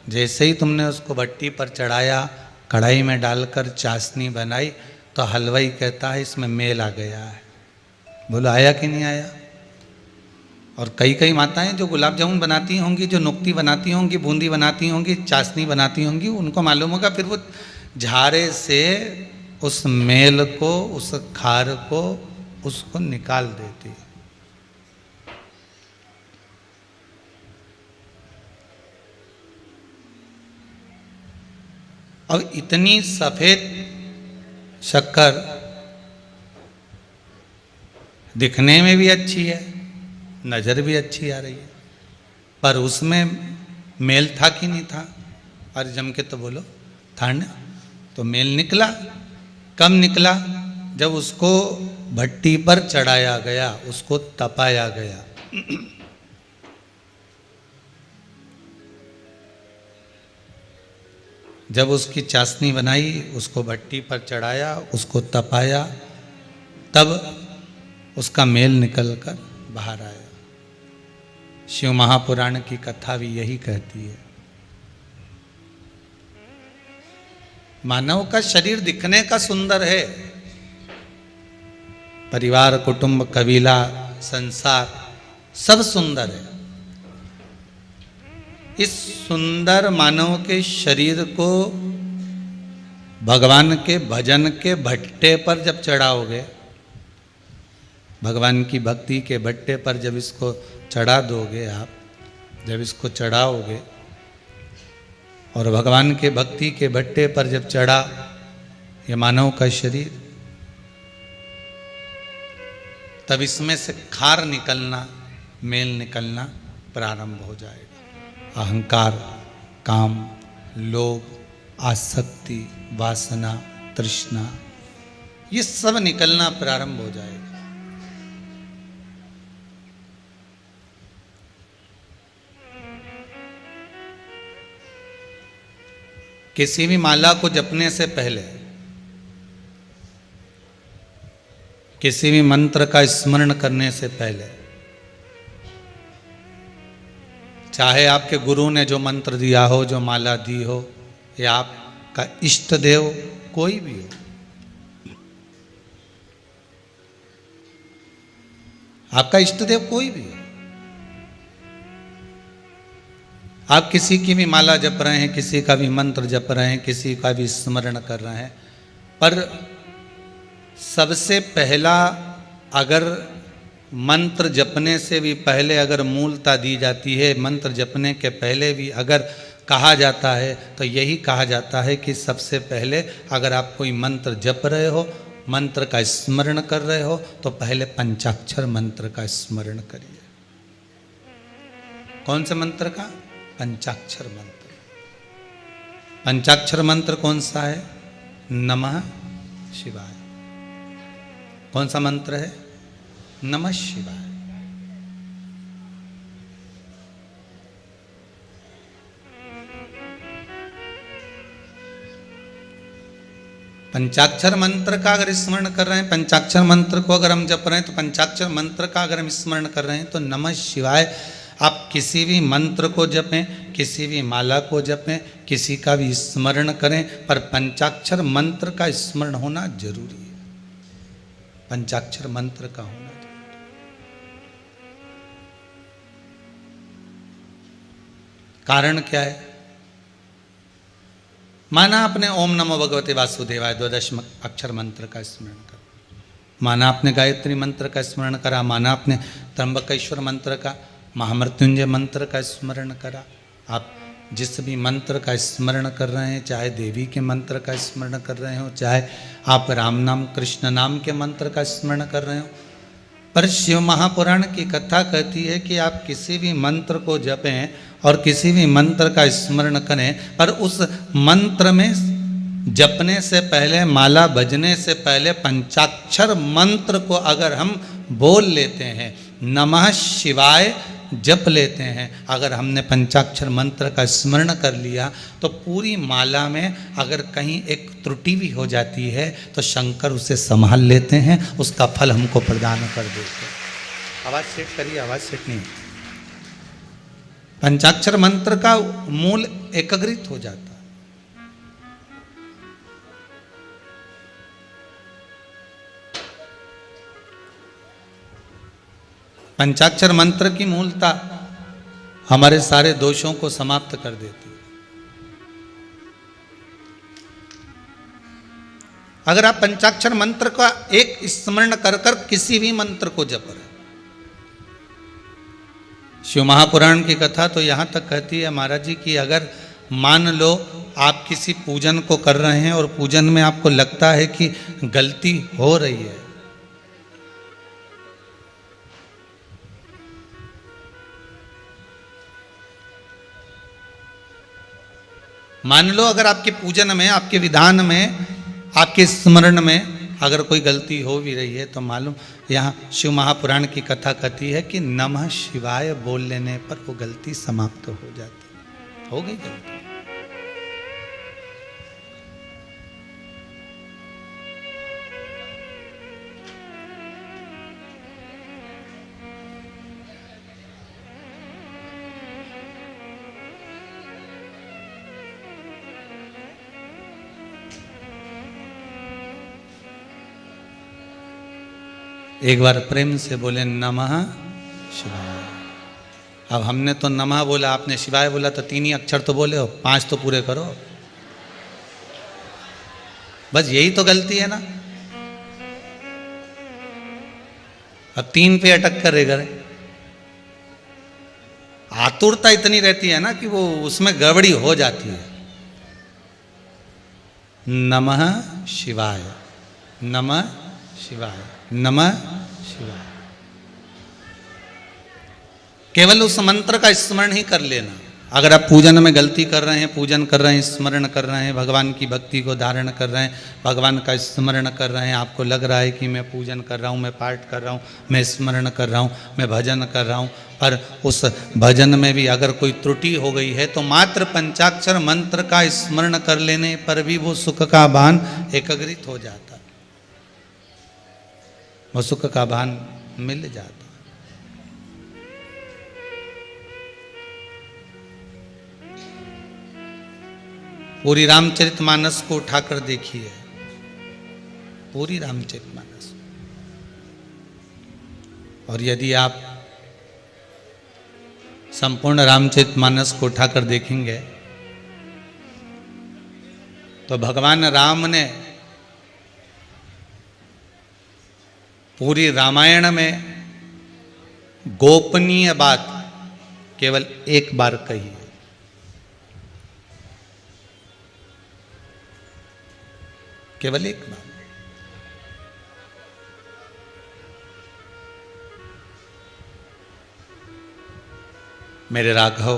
जैसे ही तुमने उसको भट्टी पर चढ़ाया, कढ़ाई में डालकर चाशनी बनाई, तो हलवाई कहता है इसमें मेल आ गया है। बोलो आया कि नहीं आया? और कई कई माताएं जो गुलाब जामुन बनाती होंगी, जो नुक्ती बनाती होंगी, बूंदी बनाती होंगी, चाशनी बनाती होंगी, उनको मालूम होगा फिर वो झारे से उस मेल को, उस खार को, उसको निकाल देती है। अब इतनी सफेद शक्कर दिखने में भी अच्छी है, नज़र भी अच्छी आ रही है, पर उसमें मेल था कि नहीं था? और जम के तो बोलो, था ना? तो मेल निकला। कब निकला? जब उसको भट्टी पर चढ़ाया गया, उसको तपाया गया। जब उसकी चाशनी बनाई, उसको भट्टी पर चढ़ाया, उसको तपाया, तब उसका मेल निकलकर बाहर आया। शिव महापुराण की कथा भी यही कहती है। मानव का शरीर दिखने का सुंदर है, परिवार, कुटुंब, कबीला, संसार सब सुंदर है। इस सुंदर मानव के शरीर को भगवान के भजन के भट्टे पर जब चढ़ाओगे, भगवान की भक्ति के भट्टे पर जब इसको चढ़ा दोगे आप, जब इसको चढ़ाओगे और भगवान के भक्ति के भट्टे पर जब चढ़ा ये मानव का शरीर, तब इसमें से खार निकलना, मेल निकलना प्रारंभ हो जाएगा। अहंकार, काम, लोभ, आसक्ति, वासना, तृष्णा, ये सब निकलना प्रारंभ हो जाएगा। किसी भी माला को जपने से पहले, किसी भी मंत्र का स्मरण करने से पहले, चाहे आपके गुरु ने जो मंत्र दिया हो, जो माला दी हो, या आपका इष्ट देव कोई भी हो, आपका इष्ट देव कोई भी हो, आप किसी की भी माला जप रहे हैं, किसी का भी मंत्र जप रहे हैं, किसी का भी स्मरण कर रहे हैं, पर सबसे पहला, अगर मंत्र जपने से भी पहले अगर मूलता दी जाती है, मंत्र जपने के पहले भी अगर कहा जाता है, तो यही कहा जाता है कि सबसे पहले अगर आप कोई मंत्र जप रहे हो, मंत्र का स्मरण कर रहे हो, तो पहले पंचाक्षर मंत्र का स्मरण करिए। कौन से मंत्र का? पंचाक्षर मंत्र। पंचाक्षर मंत्र कौन सा है? नमः शिवाय। कौन सा मंत्र है? नमः शिवाय। पंचाक्षर मंत्र का अगर स्मरण कर रहे हैं, पंचाक्षर मंत्र को अगर हम जप रहे हैं, तो पंचाक्षर मंत्र का अगर हम स्मरण कर रहे हैं, तो नमः शिवाय। आप किसी भी मंत्र को जपें, किसी भी माला को जपें, किसी का भी स्मरण करें, पर पंचाक्षर मंत्र का स्मरण होना जरूरी है। पंचाक्षर मंत्र का होना जरूरी। कारण क्या है? माना आपने ओम नमो भगवते वासुदेवाय 12 अक्षर मंत्र का स्मरण करा, माना आपने गायत्री मंत्र का स्मरण करा, माना आपने त्र्यंबकेश्वर मंत्र का, महामृत्युंजय मंत्र का स्मरण करा। आप जिस भी मंत्र का स्मरण कर रहे हैं, चाहे देवी के मंत्र का स्मरण कर रहे हो, चाहे आप राम नाम, कृष्ण नाम के मंत्र का स्मरण कर रहे हो, पर शिव महापुराण की कथा कहती है कि आप किसी भी मंत्र को जपें और किसी भी मंत्र का स्मरण करें, पर उस मंत्र में जपने से पहले, माला बजने से पहले पंचाक्षर मंत्र को अगर हम बोल लेते हैं, नमः शिवाय जप लेते हैं, अगर हमने पंचाक्षर मंत्र का स्मरण कर लिया, तो पूरी माला में अगर कहीं एक त्रुटि भी हो जाती है, तो शंकर उसे संभाल लेते हैं, उसका फल हमको प्रदान कर देते हैं। आवाज़ सेट करिए, आवाज़ सेट नहीं। पंचाक्षर मंत्र का मूल एकाग्रित हो जाता है। पंचाक्षर मंत्र की मूलता हमारे सारे दोषों को समाप्त कर देती है। अगर आप पंचाक्षर मंत्र का एक स्मरण कर कर किसी भी मंत्र को जप रहे, शिव महापुराण की कथा तो यहां तक कहती है महाराज जी कि अगर मान लो आप किसी पूजन को कर रहे हैं और पूजन में आपको लगता है कि गलती हो रही है, मान लो अगर आपके पूजन में, आपके विधान में, आपके स्मरण में अगर कोई गलती हो भी रही है तो मालूम, यहाँ शिव महापुराण की कथा कहती है कि नमः शिवाय बोल लेने पर वो गलती समाप्त हो जाती, हो गई गलती। एक बार प्रेम से बोले नमः शिवाय। अब हमने तो नमः बोला, आपने शिवाय बोला, तो 3 ही अक्षर तो बोले हो, 5 तो पूरे करो। बस यही तो गलती है ना, अब 3 पे अटक कर रह गए। आतुरता इतनी रहती है ना कि वो उसमें गड़बड़ी हो जाती है। नमः शिवाय, नमः शिवाय, नमः शिवाय। केवल उस मंत्र का स्मरण ही कर लेना। अगर आप पूजन में गलती कर रहे हैं, पूजन कर रहे हैं, स्मरण कर रहे हैं, भगवान की भक्ति को धारण कर रहे हैं, भगवान का स्मरण कर रहे हैं, आपको लग रहा है कि मैं पूजन कर रहा हूँ, मैं पाठ कर रहा हूँ, मैं स्मरण कर रहा हूँ, मैं भजन कर रहा हूँ, पर उस भजन में भी अगर कोई त्रुटि हो गई है तो मात्र पंचाक्षर मंत्र का स्मरण कर लेने पर भी वो सुख का भान एकाग्रित हो जाता, वो सुख का भान मिल जाता। पूरी रामचरितमानस को उठाकर देखिए, पूरी रामचरितमानस, और यदि आप संपूर्ण रामचरितमानस को उठाकर देखेंगे तो भगवान राम ने पूरी रामायण में गोपनीय बात केवल एक बार कही है। केवल एक बार। मेरे राघव,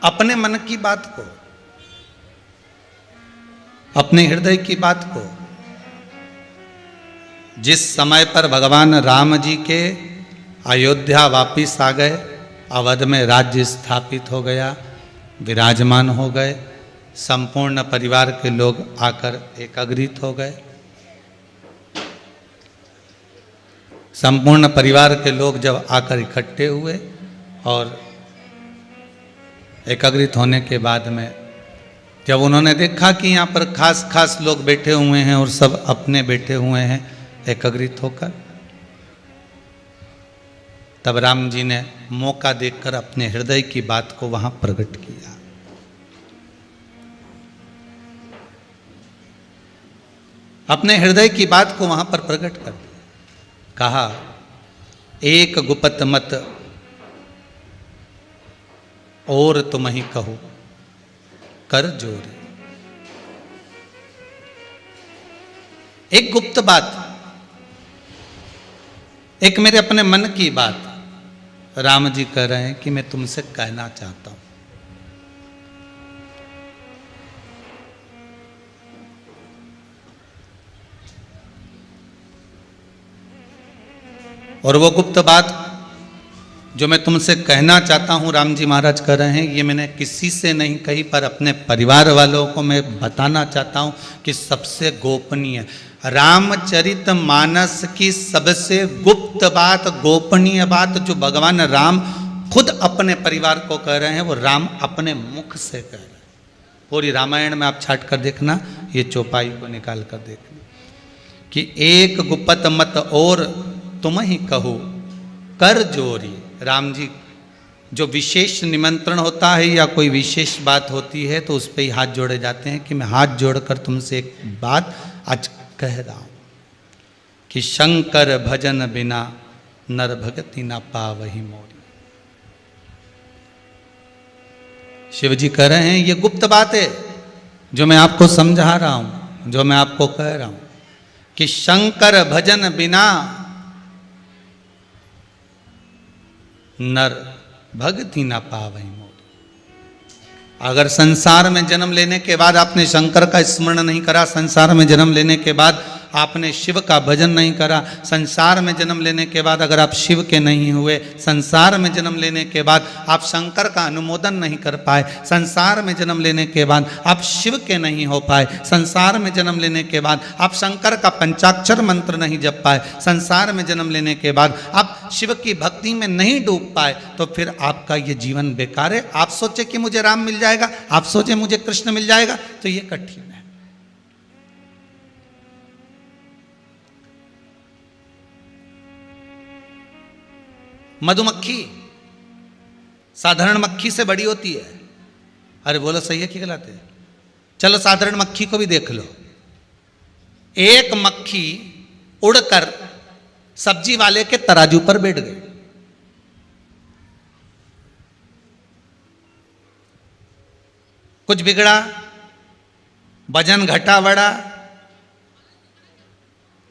अपने मन की बात को, अपने हृदय की बात को, जिस समय पर भगवान राम जी के अयोध्या वापिस आ गए, अवध में राज्य स्थापित हो गया, विराजमान हो गए, संपूर्ण परिवार के लोग आकर एकाग्रित हो गए। संपूर्ण परिवार के लोग जब आकर इकट्ठे हुए और एकाग्रित होने के बाद में जब उन्होंने देखा कि यहाँ पर खास खास लोग बैठे हुए हैं और सब अपने बैठे हुए हैं एकाग्रित होकर, तब राम जी ने मौका देखकर अपने हृदय की बात को वहां प्रकट किया। अपने हृदय की बात को वहां पर प्रकट कर दिया। कहा, एक गुपत मत और तुम ही कहो कर जोरी। एक गुप्त बात, एक मेरे अपने मन की बात राम जी कह रहे हैं कि मैं तुमसे कहना चाहता हूं। और वो गुप्त बात जो मैं तुमसे कहना चाहता हूं, राम जी महाराज कह रहे हैं, ये मैंने किसी से नहीं कही, पर अपने परिवार वालों को मैं बताना चाहता हूं कि सबसे गोपनीय। रामचरित मानस की सबसे गुप्त बात, गोपनीय बात जो भगवान राम खुद अपने परिवार को कह रहे हैं, वो राम अपने मुख से कह रहे हैं। पूरी रामायण में आप छाट कर देखना, ये चौपाई को निकाल कर देखना कि एक गुपत मत और तुम ही कहो कर जोरी। राम जी जो विशेष निमंत्रण होता है या कोई विशेष बात होती है तो उस पर ही हाथ जोड़े जाते हैं कि मैं हाथ जोड़कर तुमसे एक बात आज कह रहा हूं कि शंकर भजन बिना नर भगति ना पावहि मोरी। शिव जी कह रहे हैं ये गुप्त बात है जो मैं आपको समझा रहा हूं, जो मैं आपको कह रहा हूं कि शंकर भजन बिना नर भक्ति ना पावहि मोरी। अगर संसार में जन्म लेने के बाद आपने शंकर का स्मरण नहीं करा, संसार में जन्म लेने के बाद आपने शिव का भजन नहीं करा, संसार में जन्म लेने के बाद अगर आप शिव के नहीं हुए, संसार में जन्म लेने के बाद आप शंकर का अनुमोदन नहीं कर पाए, संसार में जन्म लेने के बाद आप शिव के नहीं हो पाए, संसार में जन्म लेने के बाद आप शंकर का पंचाक्षर मंत्र नहीं जप पाए, संसार में जन्म लेने के बाद आप शिव की भक्ति में नहीं डूब पाए, तो फिर आपका ये जीवन बेकार है। आप सोचे कि मुझे राम मिल जाएगा, आप सोचे मुझे कृष्ण मिल जाएगा, तो ये कठिन है। मधुमक्खी साधारण मक्खी से बड़ी होती है। अरे बोलो सही है कि गलत है? चलो साधारण मक्खी को भी देख लो। एक मक्खी उड़कर सब्जी वाले के तराजू पर बैठ गई। कुछ बिगड़ा, वजन घटा बढ़ा,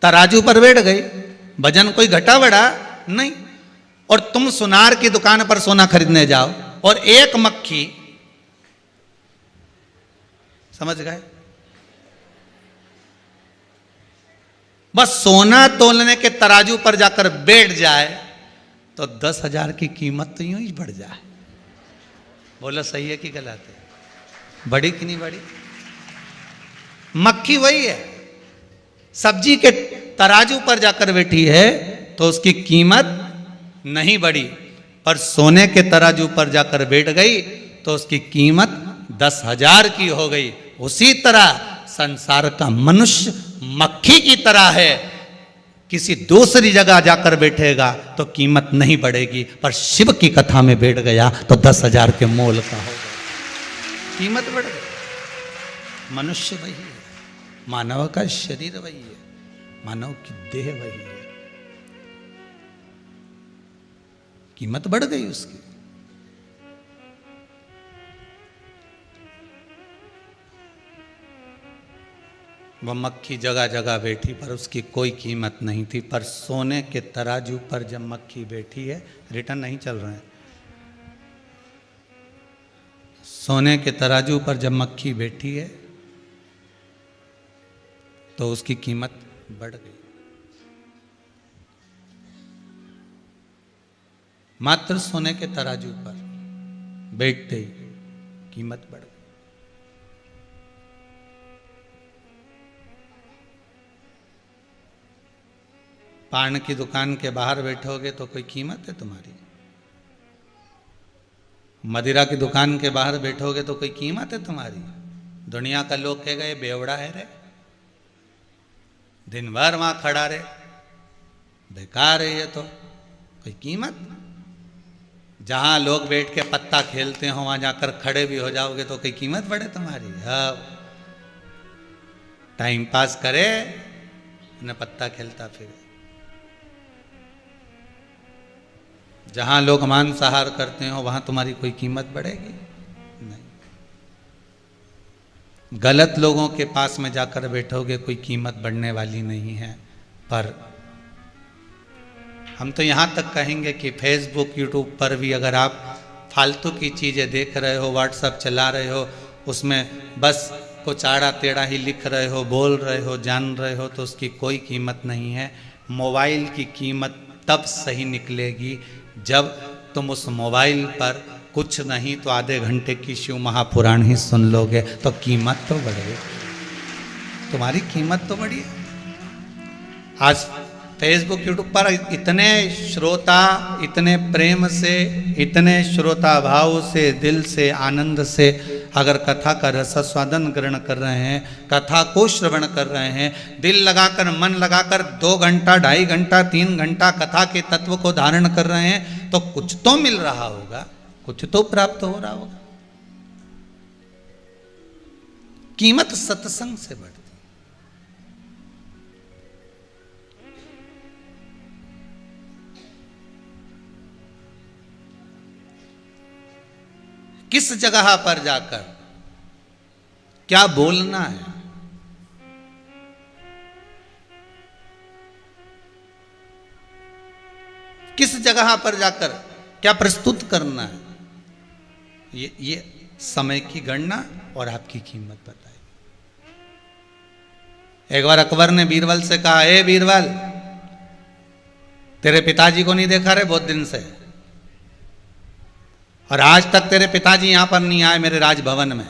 तराजू पर बैठ गई, वजन कोई घटा बढ़ा नहीं। और तुम सुनार की दुकान पर सोना खरीदने जाओ और एक मक्खी, समझ गए, बस सोना तोलने के तराजू पर जाकर बैठ जाए तो 10,000 की कीमत तो यूं ही बढ़ जाए। बोलो सही है कि गलत है? बड़ी कि नहीं बड़ी? मक्खी वही है, सब्जी के तराजू पर जाकर बैठी है तो उसकी कीमत नहीं बढ़ी, पर सोने के तराजू पर जाकर बैठ गई तो उसकी कीमत 10,000 की हो गई। उसी तरह संसार का मनुष्य मक्खी की तरह है, किसी दूसरी जगह जाकर बैठेगा तो कीमत नहीं बढ़ेगी, पर शिव की कथा में बैठ गया तो 10,000 के मोल का होगा, कीमत बढ़ गई। मनुष्य वही है, मानव का शरीर वही है, मानव की देह वही है, कीमत बढ़ गई उसकी। वह मक्खी जगह जगह बैठी पर उसकी कोई कीमत नहीं थी, पर सोने के तराजू पर जब मक्खी बैठी है, रिटर्न नहीं चल रहे हैं, सोने के तराजू पर जब मक्खी बैठी है तो उसकी कीमत बढ़ गई। मात्र सोने के तराजू पर बैठते ही कीमत बढ़ गई। पान की दुकान के बाहर बैठोगे तो कोई कीमत है तुम्हारी, मदिरा की दुकान के बाहर बैठोगे तो कोई कीमत है तुम्हारी। दुनिया का लोग कहेगा ये बेवड़ा है रे, दिन भर वहां खड़ा रे, बेकार है ये, तो कोई कीमत। जहां लोग बैठ के पत्ता खेलते हो वहां जाकर खड़े भी हो जाओगे तो कोई कीमत बढ़े तुम्हारी। हाँ, टाइम पास करे न पत्ता खेलता फिरे। जहां लोग मांसाहार करते हो वहां तुम्हारी कोई कीमत बढ़ेगी नहीं। गलत लोगों के पास में जाकर बैठोगे कोई कीमत बढ़ने वाली नहीं है। पर हम तो यहाँ तक कहेंगे कि फेसबुक यूट्यूब पर भी अगर आप फालतू की चीज़ें देख रहे हो, व्हाट्सएप चला रहे हो, उसमें बस कुछ आड़ा टेढ़ा ही लिख रहे हो, बोल रहे हो, जान रहे हो, तो उसकी कोई कीमत नहीं है। मोबाइल की कीमत तब सही निकलेगी जब तुम उस मोबाइल पर कुछ नहीं तो आधे घंटे की शिव महापुराण ही सुन लोगे, तो कीमत तो बढ़ेगी, तुम्हारी कीमत तो बढ़ी है। आज फेसबुक यूट्यूब पर इतने श्रोता इतने प्रेम से, इतने श्रोता भाव से, दिल से, आनंद से अगर कथा का रसास्वादन ग्रहण कर रहे हैं, कथा को श्रवण कर रहे हैं, दिल लगाकर, मन लगाकर 2 घंटा, 2.5 घंटा, 3 घंटा कथा के तत्व को धारण कर रहे हैं, तो कुछ तो मिल रहा होगा, कुछ तो प्राप्त हो रहा होगा। कीमत सत्संग से बढ़ती। किस जगह पर जाकर क्या बोलना है, किस जगह पर जाकर क्या प्रस्तुत करना है, ये समय की गणना और आपकी कीमत बताए। एक बार अकबर ने बीरबल से कहा, ए बीरबल, तेरे पिताजी को नहीं देखा रे बहुत दिन से, और आज तक तेरे पिताजी यहां पर नहीं आए मेरे राजभवन में।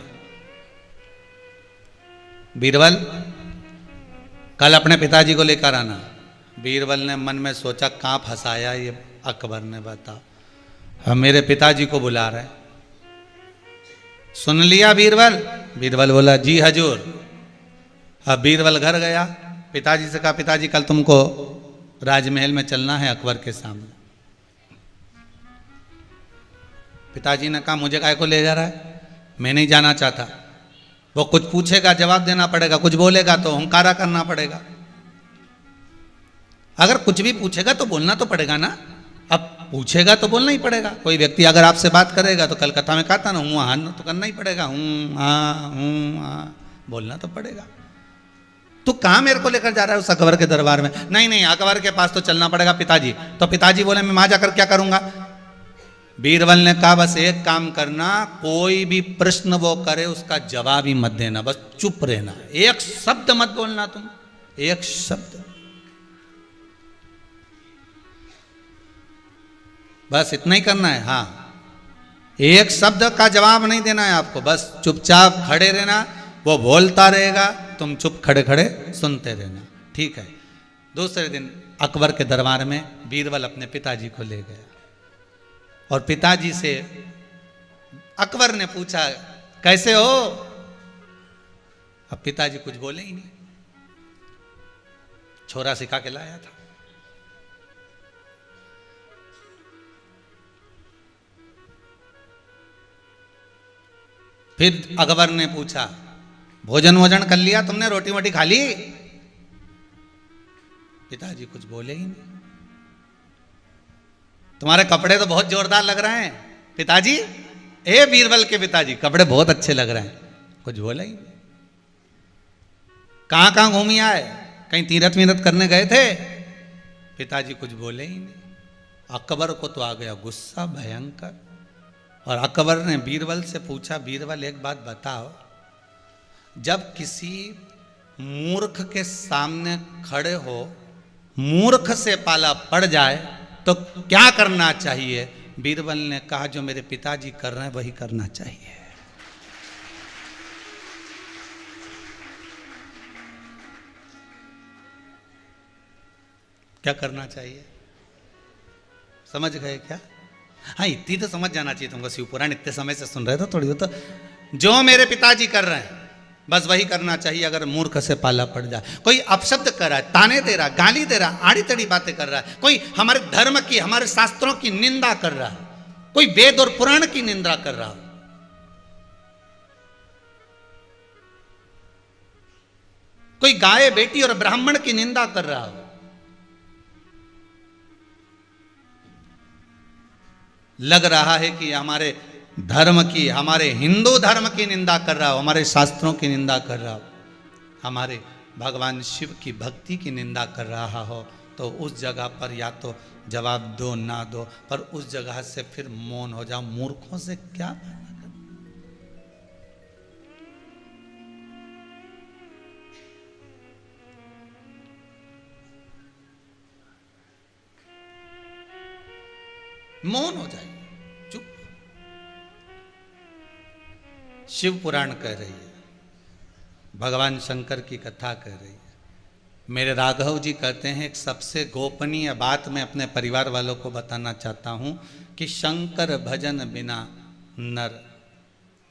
बीरबल, कल अपने पिताजी को लेकर आना। बीरबल ने मन में सोचा, कहां फंसाया ये अकबर ने, बता। हम मेरे पिताजी को बुला रहे। सुन लिया बीरबल? बीरबल बोला, जी हजूर। अब बीरबल घर गया, पिताजी से कहा, पिताजी कल तुमको राजमहल में चलना है अकबर के सामने। पिताजी ने कहा, मुझे काहे को ले जा रहा है, मैं नहीं जाना चाहता। वो कुछ पूछेगा जवाब देना पड़ेगा, कुछ बोलेगा तो हुंकारा करना पड़ेगा। अगर कुछ भी पूछेगा तो बोलना तो पड़ेगा ना। अब पूछेगा तो बोलना ही पड़ेगा। कोई व्यक्ति अगर आपसे बात करेगा तो कलकत्ता में कहता ना, हूँ हाँ तो करना ही पड़ेगा, हूँ हाँ बोलना तो पड़ेगा। तू कहाँ मेरे को लेकर जा रहा है उस अकबर के दरबार में? नहीं नहीं, अकबर के पास तो चलना पड़ेगा पिताजी। तो पिताजी बोले, मैं वहां जाकर क्या करूंगा? बीरबल ने कहा, बस एक काम करना, कोई भी प्रश्न वो करे उसका जवाब ही मत देना, बस चुप रहना, एक शब्द मत बोलना तुम, एक शब्द, बस इतना ही करना है। हाँ, एक शब्द का जवाब नहीं देना है आपको, बस चुपचाप खड़े रहना, वो बोलता रहेगा, तुम चुप खड़े खड़े सुनते रहना, ठीक है। दूसरे दिन अकबर के दरबार में बीरबल अपने पिताजी को ले गया और पिताजी से अकबर ने पूछा, कैसे हो? अब पिताजी कुछ बोले ही नहीं, छोरा सिखा के लाया था। फिर अकबर ने पूछा, भोजन वोजन कर लिया तुमने, रोटी वोटी खा ली? पिताजी कुछ बोले ही नहीं। तुम्हारे कपड़े तो बहुत जोरदार लग रहे हैं पिताजी। ए बीरबल के पिताजी, कपड़े बहुत अच्छे लग रहे हैं। कुछ बोला ही नहीं। कहां कहां घूमी आए, कहीं तीरथ मीरथ करने गए थे? पिताजी कुछ बोले ही नहीं। अकबर को तो आ गया गुस्सा भयंकर, और अकबर ने बीरबल से पूछा, बीरबल एक बात बताओ, जब किसी मूर्ख के सामने खड़े हो, मूर्ख से पाला पड़ जाए तो क्या करना चाहिए? बीरबल ने कहा, जो मेरे पिताजी कर रहे हैं वही करना चाहिए। क्या करना चाहिए? समझ गए क्या? हाँ, इतनी तो समझ जाना चाहिए तुमको। शिव पुराण इतने समय से सुन रहे थे, थोड़ी तो जो मेरे पिताजी कर रहे हैं बस वही करना चाहिए। अगर मूर्ख से पाला पड़ जाए, कोई अपशब्द कर रहा है, ताने दे रहा है, गाली दे रहा है, आड़ी तड़ी बातें कर रहा है, कोई हमारे धर्म की, हमारे शास्त्रों की निंदा कर रहा है, कोई वेद और पुराण की निंदा कर रहा है, कोई गाय बेटी और ब्राह्मण की निंदा कर रहा हो, लग रहा है कि हमारे धर्म की, हमारे हिंदू धर्म की निंदा कर रहा हो, हमारे शास्त्रों की निंदा कर रहा हो, हमारे भगवान शिव की भक्ति की निंदा कर रहा हो, तो उस जगह पर या तो जवाब दो ना दो, पर उस जगह से फिर मौन हो जाओ। मूर्खों से क्या मौन हो जाए, चुप। शिव पुराण कह रही है, भगवान शंकर की कथा कह रही है, मेरे राघव जी कहते हैं एक सबसे गोपनीय बात मैं अपने परिवार वालों को बताना चाहता हूँ कि शंकर भजन बिना नर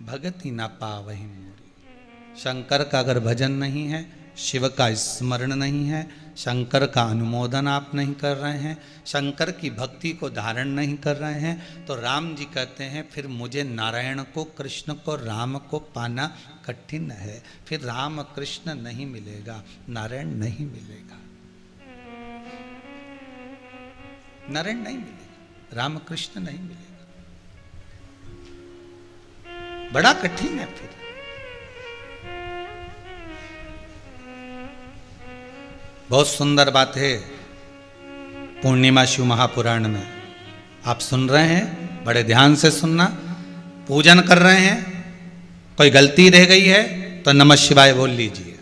भगति ना पावहि मोरी। शंकर का अगर भजन नहीं है, शिव का स्मरण नहीं है, शंकर का अनुमोदन आप नहीं कर रहे हैं, शंकर की भक्ति को धारण नहीं कर रहे हैं, तो राम जी कहते हैं फिर मुझे नारायण को, कृष्ण को, राम को पाना कठिन है। फिर राम कृष्ण नहीं मिलेगा, नारायण नहीं मिलेगा, नारायण नहीं मिलेगा, राम कृष्ण नहीं मिलेगा, बड़ा कठिन है। फिर बहुत सुंदर बात है पूर्णिमा शिव महापुराण में, आप सुन रहे हैं, बड़े ध्यान से सुनना। पूजन कर रहे हैं, कोई गलती रह गई है तो नमः शिवाय बोल लीजिए।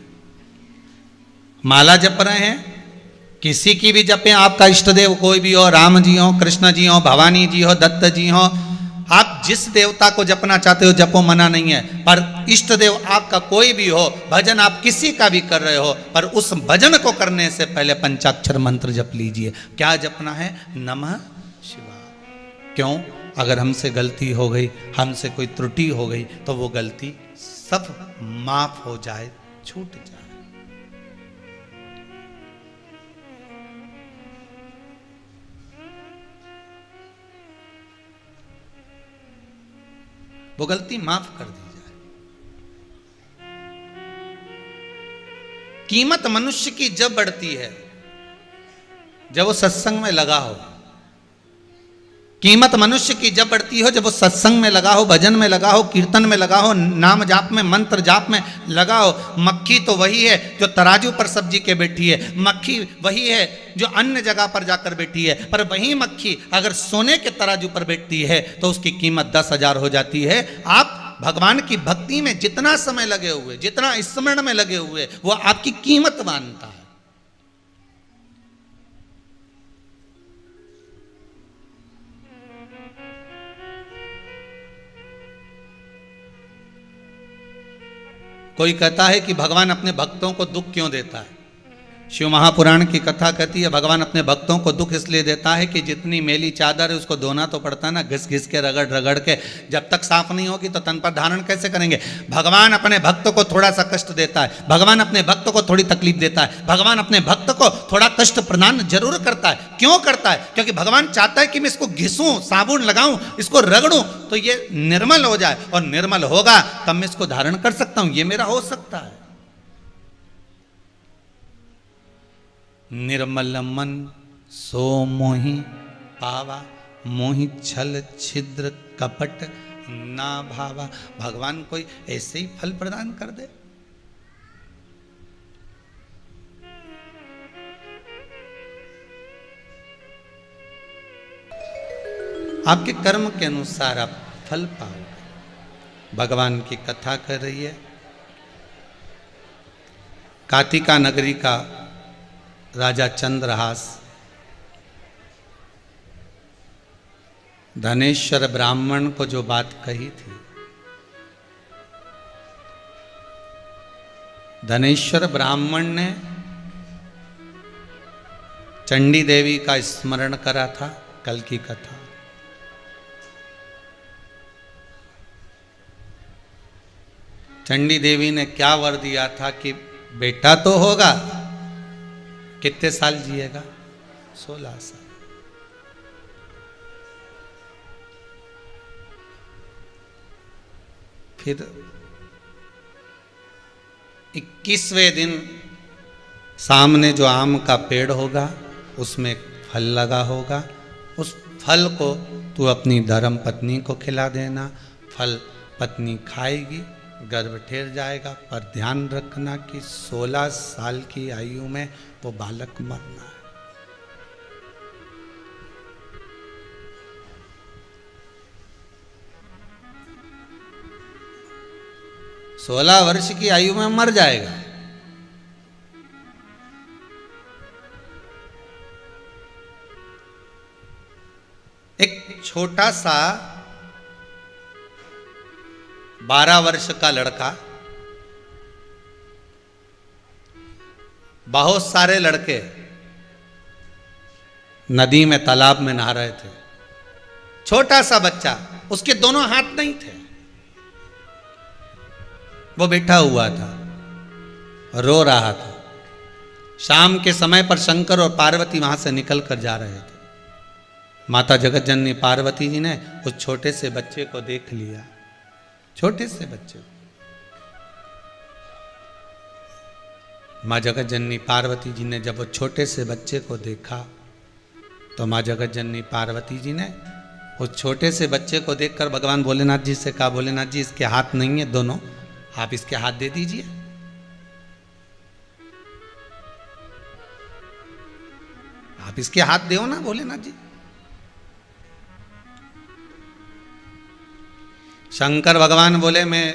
माला जप रहे हैं, किसी की भी जपें, आपका इष्ट देव कोई भी हो, राम जी हो, कृष्ण जी हो, भवानी जी हो, दत्त जी हो, आप जिस देवता को जपना चाहते हो जपो, मना नहीं है। पर इष्ट देव आपका कोई भी हो, भजन आप किसी का भी कर रहे हो, पर उस भजन को करने से पहले पंचाक्षर मंत्र जप लीजिए। क्या जपना है? नमः शिवाय। क्यों? अगर हमसे गलती हो गई, हमसे कोई त्रुटि हो गई, तो वो गलती सब माफ हो जाए, छूट जाए। वो गलती माफ कर दी जाए। कीमत मनुष्य की जब बढ़ती है जब वो सत्संग में लगा हो। कीमत मनुष्य की जब बढ़ती हो जब वो सत्संग में लगा हो, भजन में लगा हो, कीर्तन में लगा हो, नाम जाप में, मंत्र जाप में लगा हो। मक्खी तो वही है जो तराजू पर सब्जी के बैठी है, मक्खी वही है जो अन्य जगह पर जाकर बैठी है, पर वही मक्खी अगर सोने के तराजू पर बैठती है तो उसकी कीमत 10,000 हो जाती है। आप भगवान की भक्ति में जितना समय लगे हुए, जितना स्मरण में लगे हुए, वो आपकी कीमत मानता है। कोई कहता है कि भगवान अपने भक्तों को दुख क्यों देता है? शिव महापुराण की कथा कहती है भगवान अपने भक्तों को दुख इसलिए देता है कि जितनी मेली चादर है उसको धोना तो पड़ता है ना, घिस घिस के, रगड़ रगड़ के। जब तक साफ नहीं होगी तो तन पर धारण कैसे करेंगे? भगवान अपने भक्त को थोड़ा सा कष्ट देता है, भगवान अपने भक्त को थोड़ी तकलीफ देता है, भगवान अपने भक्त को थोड़ा कष्ट प्रदान जरूर करता है। क्यों करता है? क्योंकि भगवान चाहता है कि मैं इसको घिसूं, साबुन लगाऊं, इसको रगड़ूं तो ये निर्मल हो जाए, और निर्मल होगा तब मैं इसको धारण कर सकता हूं, ये मेरा हो सकता है। निर्मल मन सो मोहि पावा, मोहि छल छिद्र कपट ना भावा। भगवान कोई ऐसे ही फल प्रदान कर दे? आपके कर्म के अनुसार आप फल पाओगे। भगवान की कथा कर रही है। कातिका नगरी का राजा चंद्रहास धनेश्वर ब्राह्मण को जो बात कही थी, धनेश्वर ब्राह्मण ने चंडी देवी का स्मरण करा था। कल की कथा, चंडी देवी ने क्या वर दिया था कि बेटा तो होगा। कितने साल जिएगा? 16 साल। फिर 21वें दिन सामने जो आम का पेड़ होगा उसमें फल लगा होगा, उस फल को तू अपनी धर्म पत्नी को खिला देना। फल पत्नी खाएगी, गर्भ ठेर जाएगा, पर ध्यान रखना कि 16 साल की आयु में वो बालक मरना है। सोलह वर्ष की आयु में मर जाएगा। एक छोटा सा 12 वर्ष का लड़का बहुत सारे लड़के नदी में तालाब में नहा रहे थे। छोटा सा बच्चा, उसके दोनों हाथ नहीं थे, वो बैठा हुआ था, रो रहा था। शाम के समय पर शंकर और पार्वती वहां से निकल कर जा रहे थे। माता जगत जननी पार्वती जी ने उस छोटे से बच्चे को देख लिया। छोटे से बच्चे, माँ जगत जननी पार्वती जी ने जब वो छोटे से बच्चे को देखा तो माँ जगत जननी पार्वती जी ने उस छोटे से बच्चे को देखकर भगवान भोलेनाथ जी से कहा, भोलेनाथ जी इसके हाथ नहीं है दोनों, आप इसके हाथ दे दीजिए। आप इसके हाथ दो ना भोलेनाथ जी। शंकर भगवान बोले मैं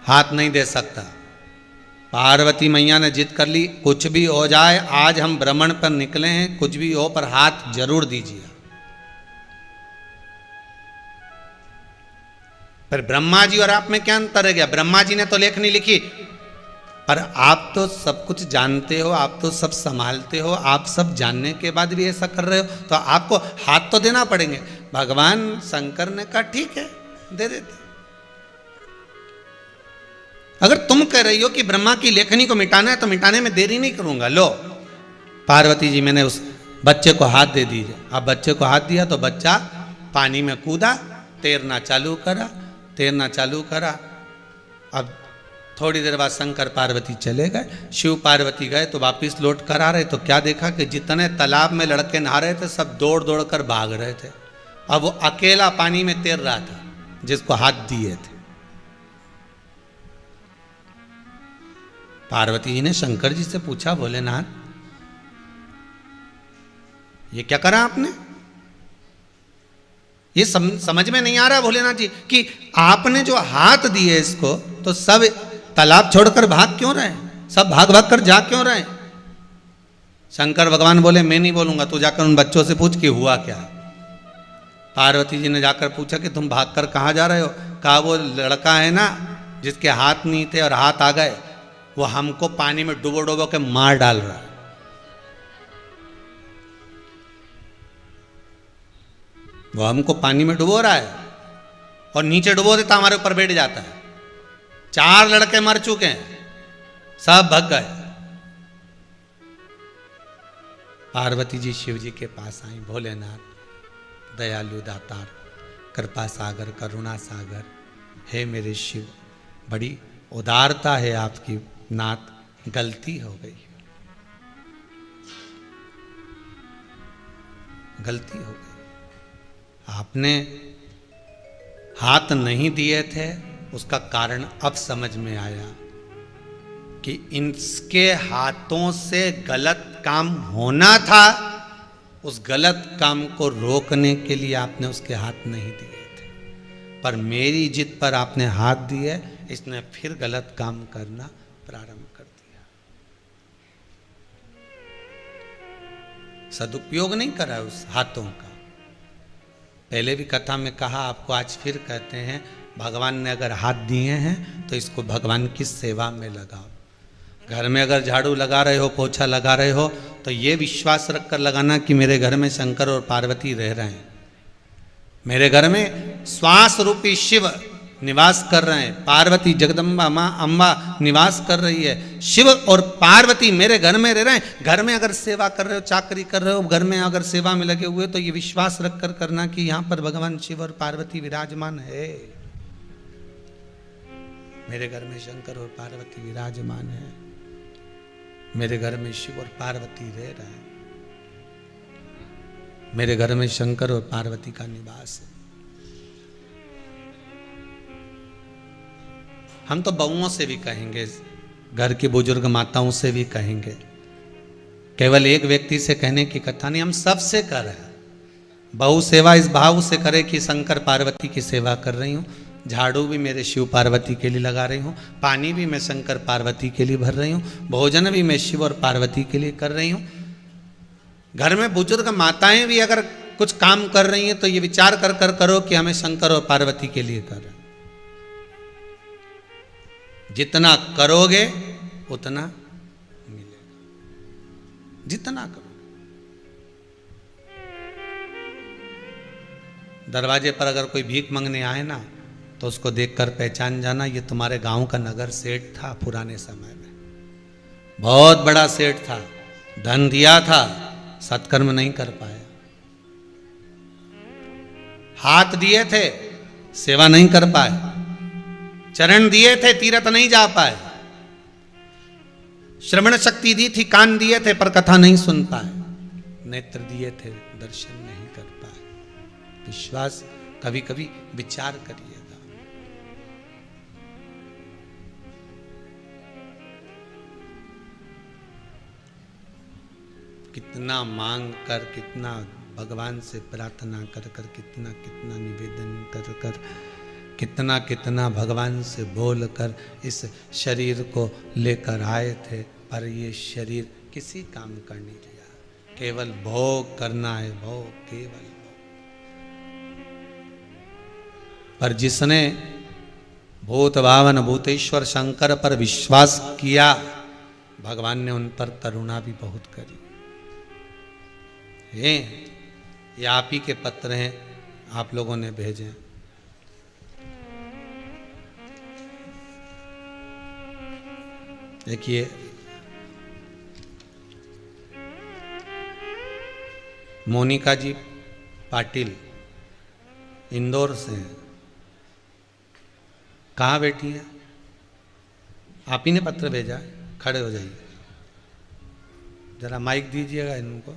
हाथ नहीं दे सकता। पार्वती मैया ने जिद कर ली, कुछ भी हो जाए आज हम भ्रमण पर निकले हैं, कुछ भी हो पर हाथ जरूर दीजिए। पर ब्रह्मा जी और आप में क्या अंतर है गया? ब्रह्मा जी ने तो लेखनी लिखी, पर आप तो सब कुछ जानते हो, आप तो सब संभालते हो, आप सब जानने के बाद भी ऐसा कर रहे हो, तो आपको हाथ तो देना पड़ेंगे। भगवान शंकर ने कहा ठीक है दे देते। अगर तुम कह रही हो कि ब्रह्मा की लेखनी को मिटाना है तो मिटाने में देरी नहीं करूंगा। लो पार्वती जी मैंने उस बच्चे को हाथ दे दीजिए। अब बच्चे को हाथ दिया तो बच्चा पानी में कूदा, तैरना चालू करा, तैरना चालू करा। अब थोड़ी देर बाद शंकर पार्वती चले गए, शिव पार्वती गए तो वापिस लौट कर आ रहे तो क्या देखा कि जितने तालाब में लड़के नहा रहे थे सब दौड़ दौड़ कर भाग रहे थे। अब वो अकेला पानी में तैर रहा था जिसको हाथ दिए थे। पार्वती जी ने शंकर जी से पूछा, भोलेनाथ ये क्या करा आपने? ये समझ में नहीं आ रहा भोलेनाथ जी कि आपने जो हाथ दिए इसको तो सब तालाब छोड़कर भाग क्यों रहे? सब भाग भाग कर जा क्यों रहे? शंकर भगवान बोले मैं नहीं बोलूंगा, तू जाकर उन बच्चों से पूछ कि हुआ क्या। पार्वती जी ने जाकर पूछा कि तुम भागकर कहाँ जा रहे हो? कहा वो लड़का है ना जिसके हाथ नहीं थे और हाथ आ गए, वो हमको पानी में डुबो डुबो के मार डाल रहा है। वो हमको पानी में डुबो रहा है और नीचे डुबो देता हमारे ऊपर बैठ जाता है। 4 लड़के मर चुके हैं, सब भग गए। पार्वती जी शिव जी के पास आई, भोलेनाथ दयालु दातार कृपा सागर करुणा सागर, हे मेरे शिव बड़ी उदारता है आपकी नाथ, गलती हो गई, गलती हो गई। आपने हाथ नहीं दिए थे, उसका कारण अब समझ में आया कि इनके हाथों से गलत काम होना था। उस गलत काम को रोकने के लिए आपने उसके हाथ नहीं दिए थे, पर मेरी जिद पर आपने हाथ दिए, इसने फिर गलत काम करना प्रारंभ कर दिया। सदुपयोग नहीं करा उस हाथों का। पहले भी कथा में कहा, आपको आज फिर कहते हैं, भगवान ने अगर हाथ दिए हैं तो इसको भगवान की सेवा में लगाओ। घर में अगर झाड़ू लगा रहे हो, पोछा लगा रहे हो, तो ये विश्वास रखकर लगाना कि मेरे घर में शंकर और पार्वती रह रहे हैं, मेरे घर में श्वास रूपी शिव निवास कर रहे हैं, पार्वती जगदम्बा माँ अम्बा निवास कर रही है, शिव और पार्वती मेरे घर में रह रहे हैं। घर में अगर सेवा कर रहे हो, चाकरी कर रहे हो, घर में अगर सेवा में लगे हुए, तो ये विश्वास रखकर करना कि यहाँ पर भगवान शिव और पार्वती विराजमान है, मेरे घर में शंकर और पार्वती विराजमान है, मेरे घर में शिव और पार्वती रह रहे हैं, मेरे घर में शंकर और पार्वती का निवास है। हम तो बहुओं से भी कहेंगे, घर की बुजुर्ग माताओं से भी कहेंगे, केवल एक व्यक्ति से कहने की कथा नहीं, हम सबसे कर रहे हैं। बहु सेवा इस भाव से करे कि शंकर पार्वती की सेवा कर रही हूँ, झाड़ू भी मेरे शिव पार्वती के लिए लगा रही हूँ, पानी भी मैं शंकर पार्वती के लिए भर रही हूँ, भोजन भी मैं शिव और पार्वती के लिए कर रही हूँ। घर में बुजुर्ग माताएं भी अगर कुछ काम कर रही हैं तो ये विचार कर कर करो कि हमें शंकर और पार्वती के लिए कर रहे हैं। जितना करोगे उतना मिलेगा। जितना करो। दरवाजे पर अगर कोई भीख मांगने आए ना, तो उसको देखकर पहचान जाना ये तुम्हारे गांव का नगर सेठ था पुराने समय में। बहुत बड़ा सेठ था, धन दिया था, सत्कर्म नहीं कर पाया। हाथ दिए थे, सेवा नहीं कर पाए। चरण दिए थे, तीर्थ नहीं जा पाए। श्रवण शक्ति दी थी, कान दिए थे, पर कथा नहीं सुन पाए। नेत्र दिए थे, दर्शन नहीं कर पाए। विश्वास कभी कभी विचार करिएगा। कितना मांग कर, कितना भगवान से प्रार्थना कर कर, कितना कितना निवेदन कर कर, कितना कितना भगवान से बोल कर इस शरीर को लेकर आए थे, पर ये शरीर किसी काम का नहीं लिया। केवल भोग करना है, भोग, केवल भोग। पर जिसने भूत भावन भूतेश्वर शंकर पर विश्वास किया, भगवान ने उन पर करुणा भी बहुत करी। ये आप ही के पत्र हैं, आप लोगों ने भेजे। देखिए, मोनिका जी पाटिल इंदौर से हैं। कहाँ बैठी हैं? आप ही ने पत्र भेजा है। खड़े हो जाइए, जरा माइक दीजिएगा इनको।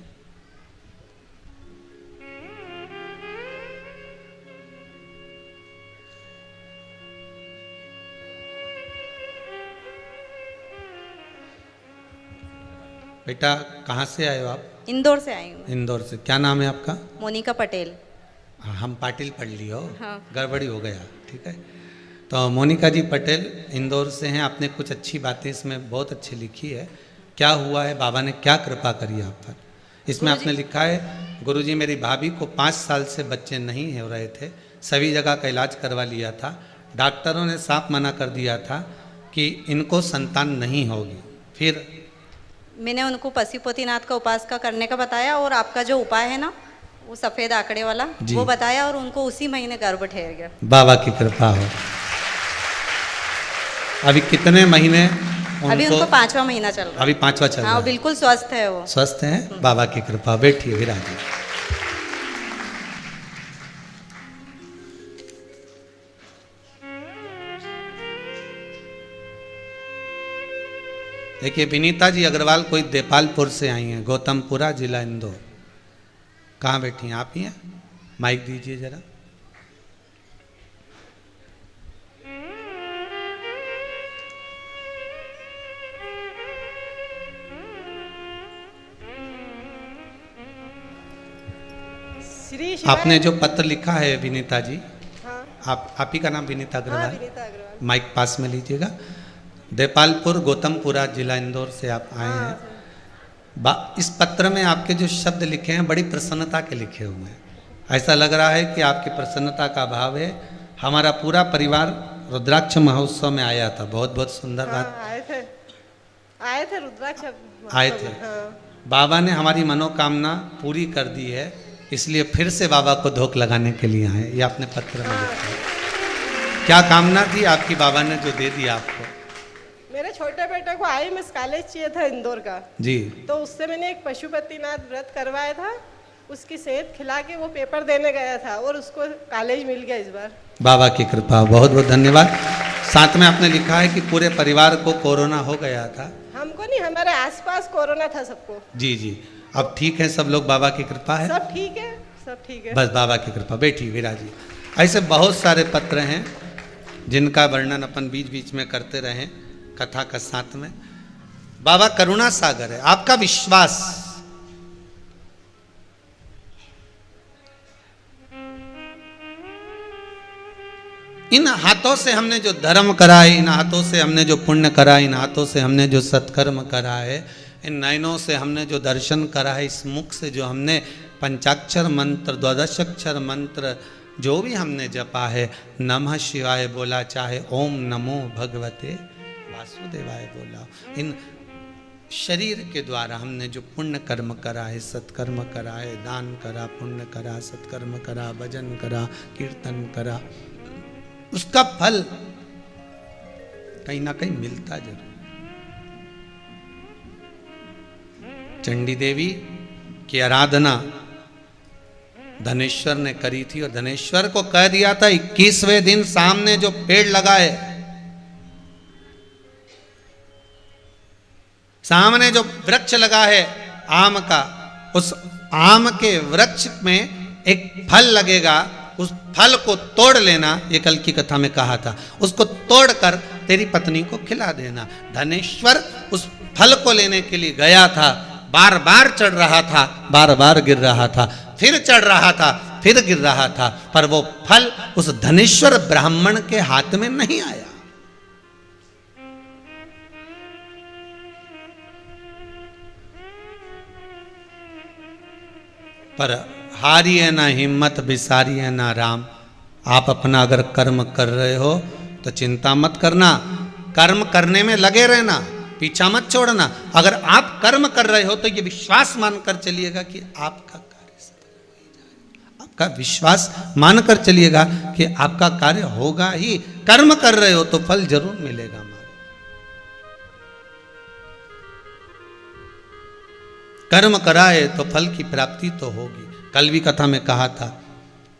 बेटा, कहाँ से आए हो आप? इंदौर से आई हूँ। इंदौर से। क्या नाम है आपका? मोनिका पटेल। हाँ, हम पाटिल पढ़ लियो। हाँ। गड़बड़ी हो गया, ठीक है। तो मोनिका जी पटेल इंदौर से हैं। आपने कुछ अच्छी बातें इसमें बहुत अच्छी लिखी है। क्या हुआ है, बाबा ने क्या कृपा करी आप पर? इसमें आपने लिखा है, गुरुजी मेरी भाभी को 5 साल से बच्चे नहीं हो रहे थे, सभी जगह का इलाज करवा लिया था, डॉक्टरों ने साफ मना कर दिया था कि इनको संतान नहीं होगी। फिर मैंने उनको पशुपतिनाथ का उपास का करने का बताया, और आपका जो उपाय है ना, वो सफ़ेद आंकड़े वाला, वो बताया, और उनको उसी महीने गर्भ ठहर गया। बाबा की कृपा हो। अभी कितने महीने? अभी उनको 5वां महीना चल रहा है। अभी 5वां चल रहा है। बिल्कुल स्वस्थ है वो। स्वस्थ हैं, बाबा की कृपा। बैठिए विराजिए। देखिए, विनीता जी अग्रवाल कोई देपालपुर से आई हैं, गौतमपुरा जिला इंदौर। कहाँ बैठी हैं? आप ही हैं? माइक दीजिए जरा। आपने जो पत्र लिखा है विनीता जी, हाँ। आप ही का नाम विनीता अग्रवाल? हाँ, विनीता अग्रवाल। माइक पास में लीजिएगा। देपालपुर गौतमपुरा जिला इंदौर से आप आए हैं। इस पत्र में आपके जो शब्द लिखे हैं बड़ी प्रसन्नता के लिखे हुए हैं। ऐसा लग रहा है कि आपकी प्रसन्नता का भाव है। हमारा पूरा परिवार रुद्राक्ष महोत्सव में आया था। बहुत बहुत सुंदर बात। आए थे रुद्राक्ष आए थे। बाबा ने हमारी मनोकामना पूरी कर दी है, इसलिए फिर से बाबा को धोख लगाने के लिए आए। ये आपने पत्र में लिखा है। क्या कामना थी आपकी, बाबा ने जो दे दिया आपको? मेरे छोटे बेटे को IMS कॉलेज चाहिए था इंदौर का जी, तो उससे मैंने एक पशुपतिनाथ व्रत करवाया था। उसकी सेहत खिला के वो पेपर देने गया था, और उसको कॉलेज मिल गया इस बार। बाबा की कृपा, बहुत बहुत धन्यवाद। साथ में आपने लिखा है कि पूरे परिवार को कोरोना हो गया था। हमको नहीं, हमारे आसपास कोरोना था सबको। जी जी, अब ठीक है सब लोग, बाबा की कृपा है। सब ठीक है, सब ठीक है, बस बाबा की कृपा। बैठी विराजी। ऐसे बहुत सारे पत्र हैं जिनका वर्णन अपन बीच बीच में करते रहें कथा का साथ में। बाबा करुणा सागर है। आपका विश्वास, इन हाथों से हमने जो धर्म करा है, इन हाथों से हमने जो पुण्य करा है, इन हाथों से हमने जो सत्कर्म करा है, इन नयनों से हमने जो दर्शन करा है, इस मुख से जो हमने पंचाक्षर मंत्र, द्वादशाक्षर मंत्र जो भी हमने जपा है, नमः शिवाय बोला, चाहे ओम नमो भगवते वासुदेवाय बोला, शरीर के द्वारा हमने जो पुण्य कर्म करा है, सत्कर्म करा है, दान करा, पुण्य करा, सत्कर्म करा, भजन करा, कीर्तन करा, उसका फल कहीं ना कहीं मिलता जरूर। चंडी देवी की आराधना धनेश्वर ने करी थी और धनेश्वर को कह दिया था 21वें दिन सामने जो पेड़ लगा है, सामने जो वृक्ष लगा है आम का, उस आम के वृक्ष में एक फल लगेगा, उस फल को तोड़ लेना। ये कल की कथा में कहा था, उसको तोड़कर तेरी पत्नी को खिला देना। धनेश्वर उस फल को लेने के लिए गया था, बार बार चढ़ रहा था, बार बार गिर रहा था, फिर चढ़ रहा था, फिर गिर रहा था, पर वो फल उस धनेश्वर ब्राह्मण के हाथ में नहीं आया। पर हारिए ना हिम्मत, बिसारिए ना राम। आप अपना अगर कर्म कर रहे हो तो चिंता मत करना, कर्म करने में लगे रहना, पीछा मत छोड़ना। अगर आप कर्म कर रहे हो तो ये विश्वास मानकर चलिएगा कि आपका कार्य सफल हो ही जाएगा। आपका विश्वास मानकर चलिएगा कि आपका कार्य होगा ही। कर्म कर रहे हो तो फल जरूर मिलेगा। कर्म कराए तो फल की प्राप्ति तो होगी। कल भी कथा में कहा था,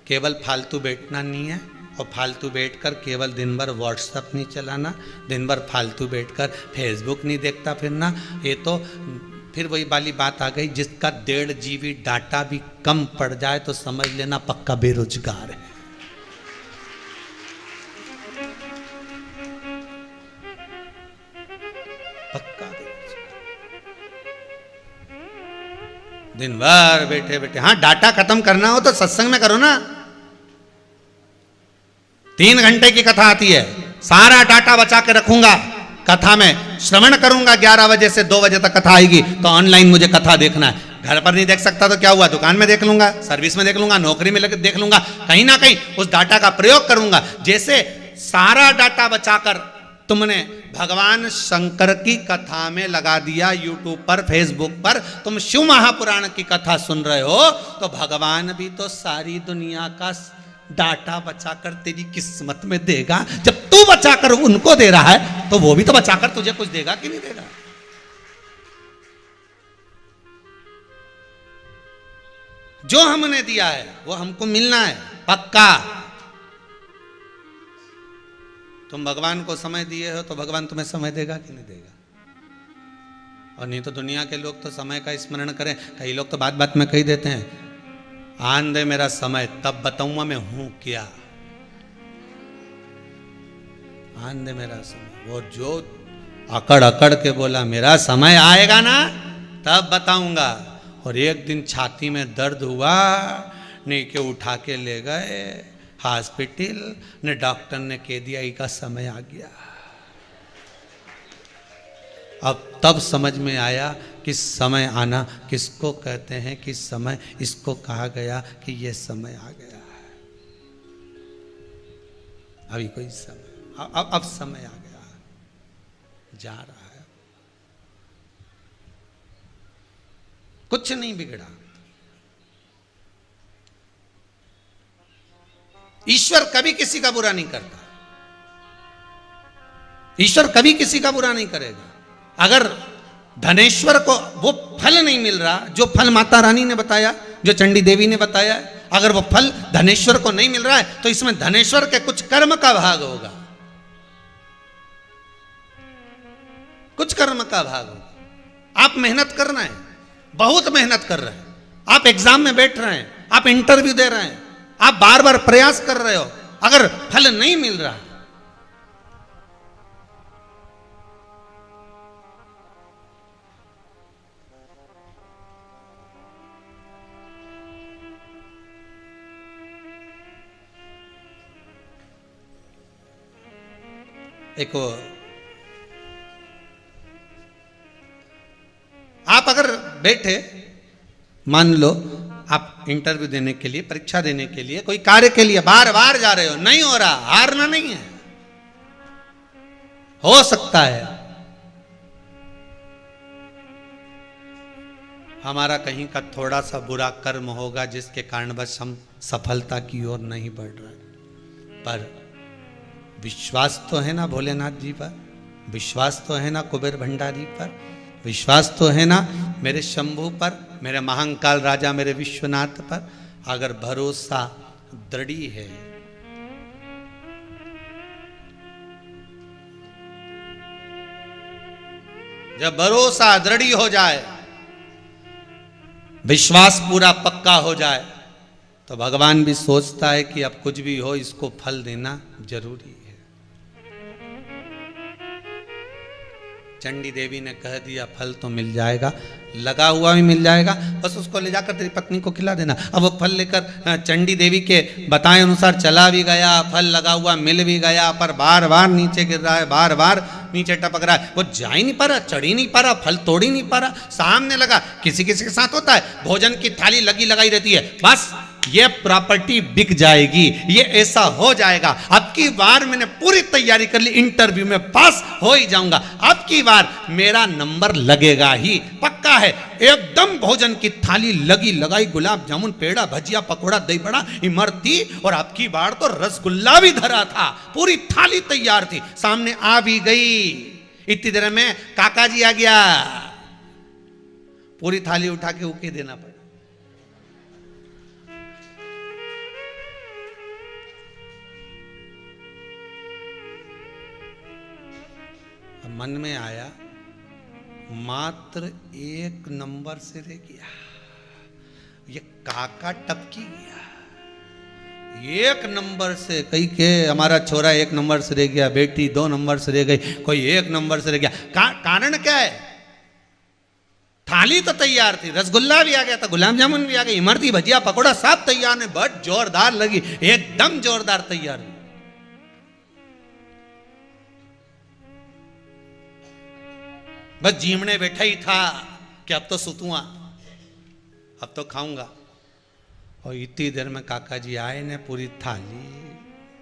केवल फालतू बैठना नहीं है, और फालतू बैठकर केवल दिन भर व्हाट्सएप नहीं चलाना, दिन भर फालतू बैठकर फेसबुक नहीं देखता फिरना। ये तो फिर वही वाली बात आ गई, जिसका 1.5 GB डाटा भी कम पड़ जाए तो समझ लेना पक्का बेरोजगार है। पक्का दिन भर बैठे बैठे, हाँ डाटा खत्म करना हो तो सत्संग में करो ना। 3 घंटे की कथा आती है, सारा डाटा बचा के रखूंगा, कथा में श्रवण करूंगा। 11 बजे से 2 बजे तक कथा आएगी तो ऑनलाइन मुझे कथा देखना है। घर पर नहीं देख सकता तो क्या हुआ, दुकान में देख लूंगा, सर्विस में देख लूंगा, नौकरी में देख लूंगा, कहीं ना कहीं उस डाटा का प्रयोग करूंगा। जैसे सारा डाटा बचाकर तुमने भगवान शंकर की कथा में लगा दिया, यूट्यूब पर, फेसबुक पर तुम शिव महापुराण की कथा सुन रहे हो, तो भगवान भी तो सारी दुनिया का डाटा बचाकर तेरी किस्मत में देगा। जब तू बचाकर उनको दे रहा है तो वो भी तो बचाकर तुझे कुछ देगा कि नहीं देगा। जो हमने दिया है वो हमको मिलना है पक्का। तुम भगवान को समय दिए हो तो भगवान तुम्हें समय देगा कि नहीं देगा। और नहीं तो दुनिया के लोग तो समय का स्मरण करें, कई लोग तो बात बात में कही देते हैं, आन दे मेरा समय तब बताऊंगा मैं हूं क्या। आन दे मेरा समय, वो जो अकड़ अकड़ के बोला मेरा समय आएगा ना तब बताऊंगा, और एक दिन छाती में दर्द हुआ, नहीं के उठा के ले गए हॉस्पिटल, ने डॉक्टर ने कह दिया इसका समय आ गया। अब तब समझ में आया कि समय आना किसको कहते हैं, कि समय इसको कहा गया कि ये समय आ गया है। अभी कोई समय, अब समय आ गया है, जा रहा है, कुछ नहीं बिगड़ा। ईश्वर कभी किसी का बुरा नहीं करता, ईश्वर कभी किसी का बुरा नहीं करेगा। अगर धनेश्वर को वो फल नहीं मिल रहा जो फल माता रानी ने बताया, जो चंडी देवी ने बताया, अगर वो फल धनेश्वर को नहीं मिल रहा है तो इसमें धनेश्वर के कुछ कर्म का भाग होगा, कुछ कर्म का भाग होगा। आप मेहनत कर रहे हैं, बहुत मेहनत कर रहे हैं, आप एग्जाम में बैठ रहे हैं, आप इंटरव्यू दे रहे हैं, आप बार बार प्रयास कर रहे हो, अगर फल नहीं मिल रहा, एक आप अगर बैठे, मान लो आप इंटरव्यू देने के लिए, परीक्षा देने के लिए, कोई कार्य के लिए बार बार जा रहे हो, नहीं हो रहा, हारना नहीं है, हो सकता है हमारा कहीं का थोड़ा सा बुरा कर्म होगा जिसके कारणवश हम सफलता की ओर नहीं बढ़ रहे, पर विश्वास तो है ना भोलेनाथ जी पर, विश्वास तो है ना कुबेर भंडारी पर, विश्वास तो है ना मेरे शंभू पर, मेरे महाकाल राजा, मेरे विश्वनाथ पर। अगर भरोसा दृढ़ है, जब भरोसा दृढ़ हो जाए, विश्वास पूरा पक्का हो जाए, तो भगवान भी सोचता है कि अब कुछ भी हो इसको फल देना जरूरी है। चंडी देवी ने कह दिया फल तो मिल जाएगा, लगा हुआ भी मिल जाएगा, बस उसको ले जाकर तेरी पत्नी को खिला देना। अब वो फल लेकर चंडी देवी के बताए अनुसार चला भी गया, फल लगा हुआ मिल भी गया, पर बार बार नीचे गिर रहा है, बार बार नीचे टपक रहा है। वो जा ही नहीं पा रहा, चढ़ ही नहीं पा रहा, फल तोड़ ही नहीं पा रहा। सामने लगा, किसी किसी के साथ होता है, भोजन की थाली लगी लगाई रहती है, बस ये प्रॉपर्टी बिक जाएगी, ये ऐसा हो जाएगा, अब की बार मैंने पूरी तैयारी कर ली, इंटरव्यू में पास हो ही जाऊंगा, अब की बार मेरा नंबर लगेगा ही, पक्का है। एकदम भोजन की थाली लगी लगाई, गुलाब जामुन, पेड़ा, भजिया, पकोड़ा, दही बड़ा, इमरती, और अब की बार तो रसगुल्ला भी धरा था, पूरी थाली तैयार थी, सामने आ भी गई। इतनी देर में काका जी आ गया, पूरी थाली उठा के ऊके देना पड़ा। मन में आया मात्र एक नंबर से रह गया, ये काका टपकी गया, एक नंबर से, कहीं के हमारा छोरा एक नंबर से रह गया, बेटी 2 नंबर से रह गई, कोई 1 नंबर से रह गया। कारण क्या है? थाली तो तैयार थी, रसगुल्ला भी आ गया था, गुलाब जामुन भी आ गई, इमरती, भजिया, पकोड़ा सब तैयार ने, बहुत जोरदार लगी, एकदम जोरदार तैयार। बस जीवने बैठा ही था कि अब तो सुतूंगा, अब तो खाऊंगा, और इतनी देर में काका जी आए ने पूरी थाली।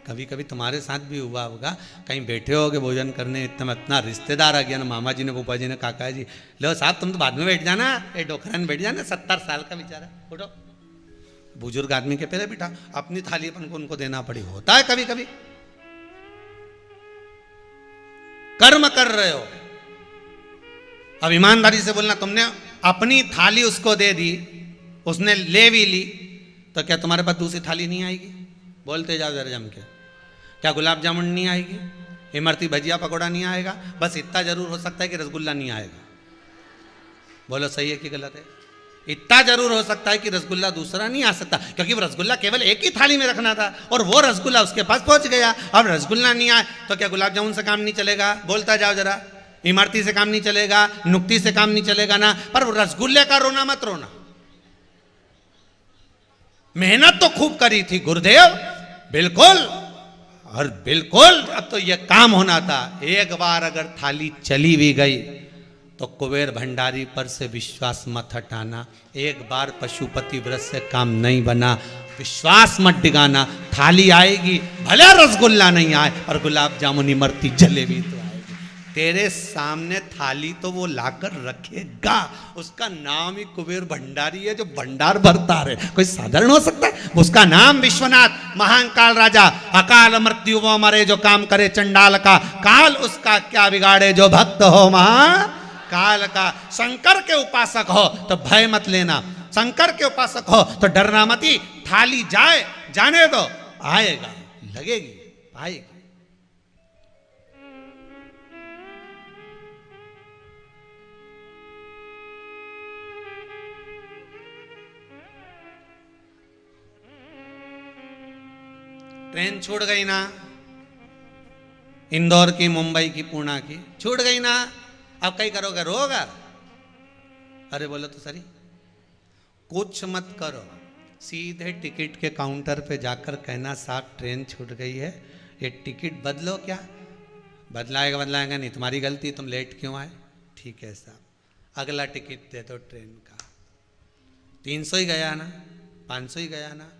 कभी कभी तुम्हारे साथ भी हुआ होगा, कहीं बैठे होगे भोजन करने, इतना रिश्तेदार आ गया ना, मामा जी ने, फूफा जी ने, काका जी, लो साहब तुम तो बाद में बैठ जाना, ये डोकरा में बैठ जाना, 70 साल का बेचारा, उठो, बुजुर्ग आदमी के पहले बिठा, अपनी थाली अपन को उनको देना पड़ी, होता है कभी कभी। कर्म कर रहे हो, अब ईमानदारी से बोलना, तुमने अपनी थाली उसको दे दी, उसने ले भी ली, तो क्या तुम्हारे पास दूसरी थाली नहीं आएगी? बोलते जाओ जरा जम के। क्या गुलाब जामुन नहीं आएगी? इमरती, भजिया, पकोड़ा नहीं आएगा? बस इतना जरूर हो सकता है कि रसगुल्ला नहीं आएगा। बोलो सही है कि गलत है? इतना जरूर हो सकता है कि रसगुल्ला दूसरा नहीं आ सकता, क्योंकि वो रसगुल्ला केवल एक ही थाली में रखना था, और वो रसगुल्ला उसके पास पहुंच गया। अब रसगुल्ला नहीं आए तो क्या गुलाब जामुन से काम नहीं चलेगा? बोलता जाओ जरा। इमरती से काम नहीं चलेगा, नुक्ती से काम नहीं चलेगा ना, पर रसगुल्ले का रोना मत रोना। मेहनत तो खूब करी थी गुरुदेव, बिल्कुल, और बिल्कुल अब तो यह काम होना था। एक बार अगर थाली चली भी गई तो कुबेर भंडारी पर से विश्वास मत हटाना। एक बार पशुपति व्रत से काम नहीं बना, विश्वास मत डिगाना। थाली आएगी, भले रसगुल्ला नहीं आए, और गुलाब जामुन, इमरती, जलेबी तो तेरे सामने थाली तो वो लाकर रखेगा। उसका नाम ही कुबेर भंडारी है, जो भंडार भरता रहे। कोई साधारण हो सकता है? उसका नाम विश्वनाथ, महाकाल राजा, अकाल मृत्यु वो मरे जो काम करे चंडाल का, काल उसका क्या बिगाड़े जो भक्त हो महाकाल का। शंकर के उपासक हो तो भय मत लेना, शंकर के उपासक हो तो डरना मती। थाली जाए, जाने दो, आएगा, लगेगी, आएगी। ट्रेन छूट गई ना, इंदौर की, मुंबई की, पुणे की, छूट गई ना, अब कहीं करोगे? रोगा? अरे बोलो तो सही, कुछ मत करो, सीधे टिकट के काउंटर पे जाकर कहना साहब ट्रेन छूट गई है, ये टिकट बदलो। क्या बदलाएगा नहीं, तुम्हारी गलती, तुम लेट क्यों आए? ठीक है साहब, अगला टिकट दे दो ट्रेन का। 300 ही गया ना, 500 ही गया ना,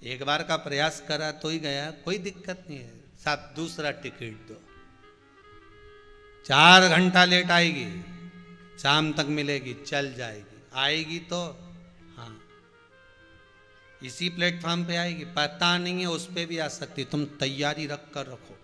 एक बार का प्रयास करा तो ही गया, कोई दिक्कत नहीं है साहब, दूसरा टिकट दो। 4 घंटा लेट आएगी, शाम तक मिलेगी, चल जाएगी, आएगी तो हाँ इसी प्लेटफॉर्म पे आएगी, पता नहीं है उस पे भी आ सकती, तुम तैयारी रख कर रखो।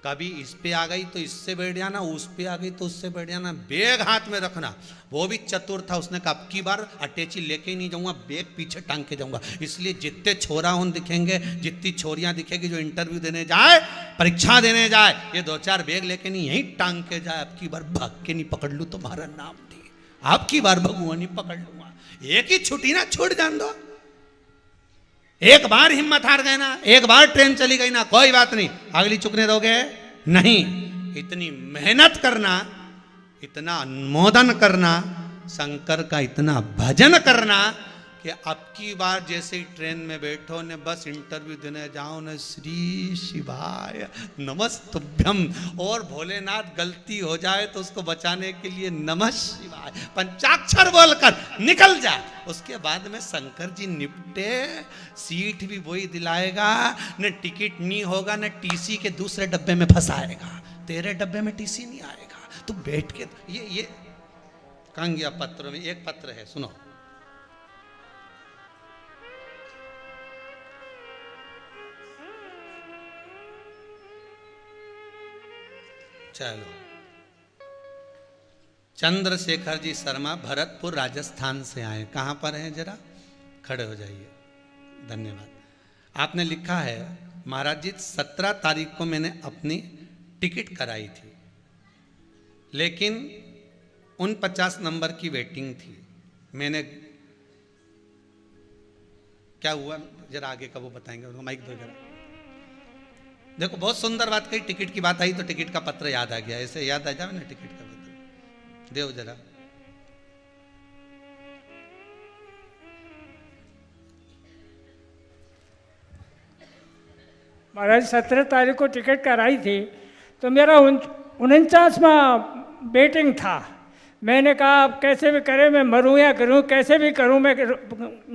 कभी इस पे आ गई तो इससे बैठ जाना, उस पे आ गई तो उससे बैठ जाना, बैग हाथ में रखना। वो भी चतुर था, उसने कहा अब की बार अटैची लेके ही नहीं जाऊंगा, बैग पीछे टांग के जाऊंगा। इसलिए जितने छोरा उन दिखेंगे, जितनी छोरियां दिखेगी जो इंटरव्यू देने जाए, परीक्षा देने जाए, ये 2-4 बैग लेके नहीं यहीं टांग के जाए, अब की बार भाग के नहीं पकड़ लूँ तुम्हारा नाम दी, अब की बार भगवान नहीं पकड़ लूंगा। एक ही छुट्टी ना, छूट जान दो। एक बार हिम्मत हार गए ना, एक बार ट्रेन चली गई ना, कोई बात नहीं, अगली चुकने दोगे नहीं। इतनी मेहनत करना, इतना अनुमोदन करना, शंकर का इतना भजन करना कि अब की बार जैसे ही ट्रेन में बैठो ने बस इंटरव्यू देने जाओ न, श्री शिवाय नमस्तुभ्यम, और भोलेनाथ गलती हो जाए तो उसको बचाने के लिए नमः शिवाय पंचाक्षर बोलकर निकल जा। उसके बाद में शंकर जी निपटे, सीट भी वही दिलाएगा, न टिकट नहीं होगा, न टीसी के दूसरे डब्बे में फंसाएगा, तेरे डब्बे में टीसी नहीं आएगा, तू बैठ के। ये कहाँ गया पत्र में, एक पत्र है सुनो। चलो, चंद्रशेखर जी शर्मा भरतपुर राजस्थान से आए। कहाँ पर हैं जरा खड़े हो जाइए, धन्यवाद। आपने लिखा है महाराज जी 17 तारीख को मैंने अपनी टिकट कराई थी, लेकिन 49 नंबर की वेटिंग थी। मैंने क्या हुआ जरा आगे का वो बताएंगे, उनको माइक दो जरा। देखो बहुत सुंदर बात कही, टिकट की बात आई तो टिकट का पत्र याद आ गया, ऐसे याद आ जाए ना टिकट का पत्र, देव जरा। महाराज 17 तारीख को टिकट कराई थी तो मेरा 49वां वेटिंग था। मैंने कहा अब कैसे भी करे, मैं मरूँ या करूँ, कैसे भी करूँ, मैं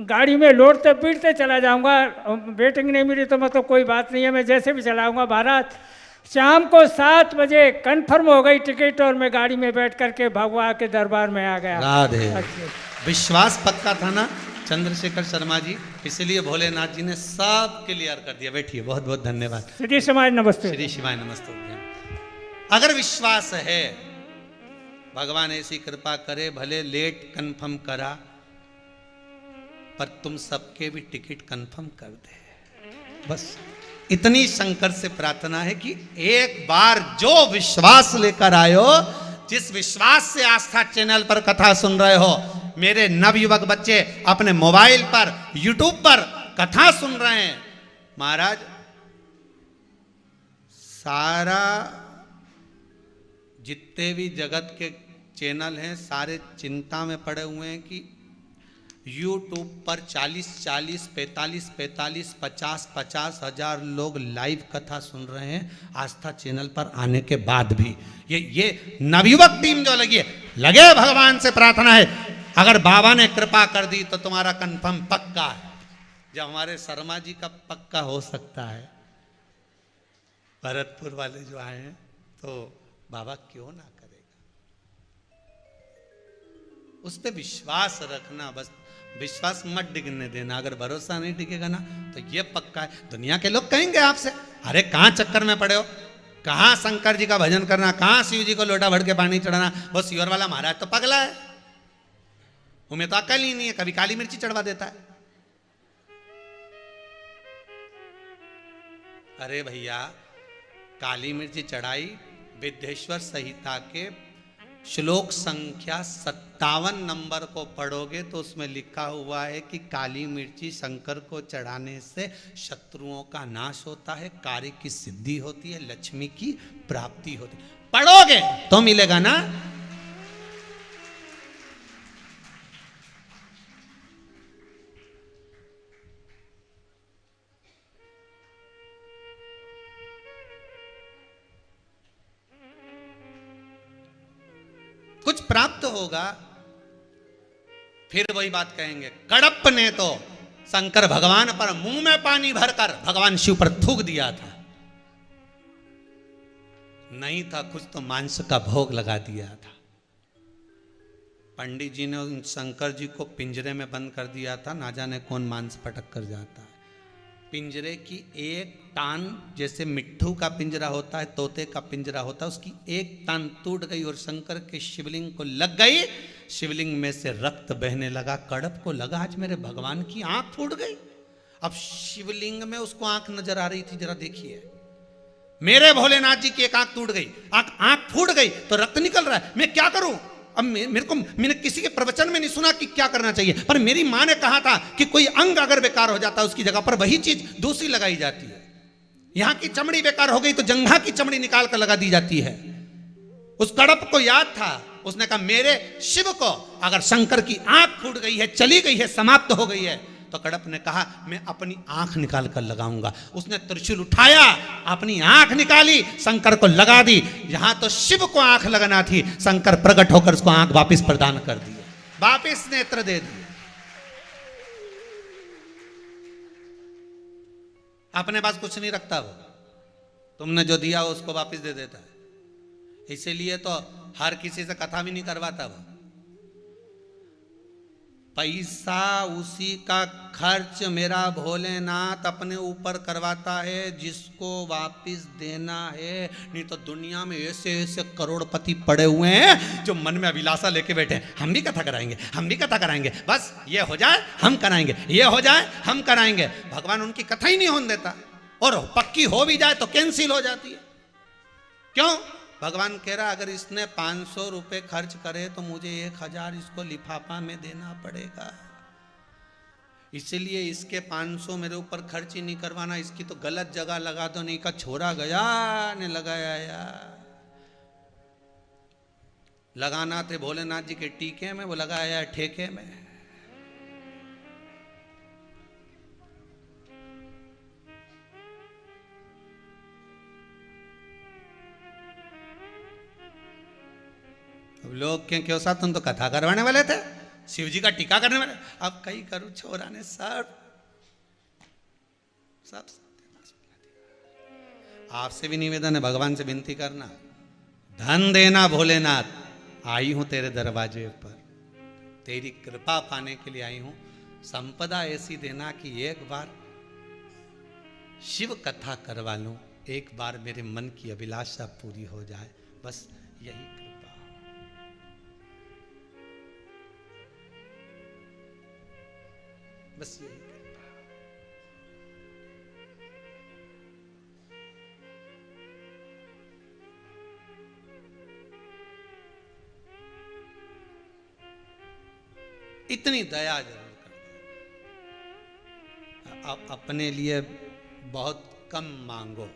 गाड़ी में लौटते पीटते चला जाऊंगा। वेटिंग नहीं मिली तो मतलब कोई बात नहीं है, मैं जैसे भी चलाऊंगा। महाराज शाम को 7 बजे कंफर्म हो गई टिकट और मैं गाड़ी में बैठ करके भगवान के दरबार में आ गया। राधे। विश्वास पक्का था ना चंद्रशेखर शर्मा जी, इसलिए भोलेनाथ जी ने सब क्लियर कर दिया। बैठिए, बहुत बहुत धन्यवाद। श्री शिवाय नमस्ते। श्री शिवाय नमस्ते। अगर विश्वास है, भगवान ऐसी कृपा करे, भले लेट कंफर्म करा पर तुम सबके भी टिकट कंफर्म कर दे। बस इतनी शंकर से प्रार्थना है कि एक बार जो विश्वास लेकर आयो, जिस विश्वास से आस्था चैनल पर कथा सुन रहे हो, मेरे नवयुवक बच्चे अपने मोबाइल पर यूट्यूब पर कथा सुन रहे हैं, महाराज सारा जितने भी जगत के चैनल हैं सारे चिंता में पड़े हुए हैं कि YouTube पर 40-40, 45-45, 50-50 हजार लोग लाइव कथा सुन रहे हैं आस्था चैनल पर आने के बाद भी। ये नवयुवक टीम जो लगी है, लगे भगवान से प्रार्थना है, अगर बाबा ने कृपा कर दी तो तुम्हारा कंफर्म पक्का है। जब हमारे शर्मा जी का पक्का हो सकता है, भरतपुर वाले जो आए हैं, तो बाबा क्यों ना करेगा। उस पर विश्वास रखना, बस विश्वास मत डिगने देना। अगर भरोसा नहीं टिकेगा ना तो ये पक्का है। दुनिया के लोग कहेंगे आपसे, अरे कहाँ चक्कर में पड़े हो, कहाँ शंकर जी का भजन करना, कहाँ शिव जी को लोटा भर के पानी चढ़ाना, वो शिवर वाला महाराज तो पगला है, उन्हें तो अकल ही नहीं है, कभी काली मिर्ची चढ़वा देता है। अरे भैया, काली मिर्ची चढ़ाई विद्येश्वर संहिता के श्लोक संख्या 57 नंबर को पढ़ोगे तो उसमें लिखा हुआ है कि काली मिर्ची शंकर को चढ़ाने से शत्रुओं का नाश होता है, कार्य की सिद्धि होती है, लक्ष्मी की प्राप्ति होती है। पढ़ोगे तो मिलेगा ना। कुछ प्राप्त होगा, फिर वही बात कहेंगे, कड़प ने तो शंकर भगवान पर मुंह में पानी भरकर भगवान शिव पर थूक दिया था, नहीं था कुछ तो मांस का भोग लगा दिया था। पंडित जी ने उन शंकर जी को पिंजरे में बंद कर दिया था, ना जाने कौन मांस पटक कर जाता है। पिंजरे की एक टान, जैसे मिट्ठू का पिंजरा होता है, तोते का पिंजरा होता है, उसकी एक टान टूट गई और शंकर के शिवलिंग को लग गई। शिवलिंग में से रक्त बहने लगा। कड़प को लगा आज मेरे भगवान की आंख फूट गई। अब शिवलिंग में उसको आंख नजर आ रही थी, जरा देखिए, मेरे भोलेनाथ जी की एक आंख टूट गई, आंख फूट गई तो रक्त निकल रहा है, मैं क्या करूं? अब मैंने किसी के प्रवचन में नहीं सुना कि क्या करना चाहिए, पर मेरी मां ने कहा था कि कोई अंग अगर बेकार हो जाता है उसकी जगह पर वही चीज दूसरी लगाई जाती है। यहां की चमड़ी बेकार हो गई तो जंघा की चमड़ी निकाल कर लगा दी जाती है। उस कड़प को याद था, उसने कहा मेरे शिव को अगर शंकर की आंख फूट गई है, चली गई है, समाप्त हो गई है, तो कड़प ने कहा मैं अपनी आंख निकाल कर लगाऊंगा। उसने त्रिशूल उठाया, अपनी आंख निकाली, शंकर को लगा दी। यहां तो शिव को आंख लगाना थी, शंकर प्रकट होकर उसको आंख वापस प्रदान कर दी, वापस नेत्र दे दिए। अपने पास कुछ नहीं रखता वो, तुमने जो दिया उसको वापस दे देता है। इसीलिए तो हर किसी से कथा भी नहीं करवाता वो। पैसा उसी का खर्च मेरा भोलेनाथ अपने ऊपर करवाता है जिसको वापस देना है। नहीं तो दुनिया में ऐसे ऐसे करोड़पति पड़े हुए हैं जो मन में अभिलाषा लेके बैठे हैं, हम भी कथा कराएंगे, हम भी कथा कराएंगे, बस ये हो जाए हम कराएंगे, ये हो जाए हम कराएंगे। भगवान उनकी कथा ही नहीं होने देता, और पक्की हो भी जाए तो कैंसिल हो जाती है। क्यों? भगवान कह रहा अगर इसने 500 रुपए खर्च करे तो मुझे 1000 इसको लिफाफा में देना पड़ेगा। इसलिए इसके 500 मेरे ऊपर खर्च ही नहीं करवाना, इसकी तो गलत जगह लगा दो, नहीं का छोरा गया ने लगाया यार। लगाना थे भोलेनाथ जी के टीके में, वो लगाया ठेके में। लोग क्यों साहब तुम तो कथा करवाने वाले थे, शिव जी का टीका करने वाले, अब कई करूं छोरा ने सब आपसे भी निवेदन है, भगवान से विनती करना, धन देना भोलेनाथ, आई हूं तेरे दरवाजे पर, तेरी कृपा पाने के लिए आई हूं। संपदा ऐसी देना कि एक बार शिव कथा करवा लूं, एक बार मेरे मन की अभिलाषा पूरी हो जाए, बस यही कृपा। बस यही कृपा। इतनी दया जरूर कर दे। अपने लिए बहुत कम मांगो।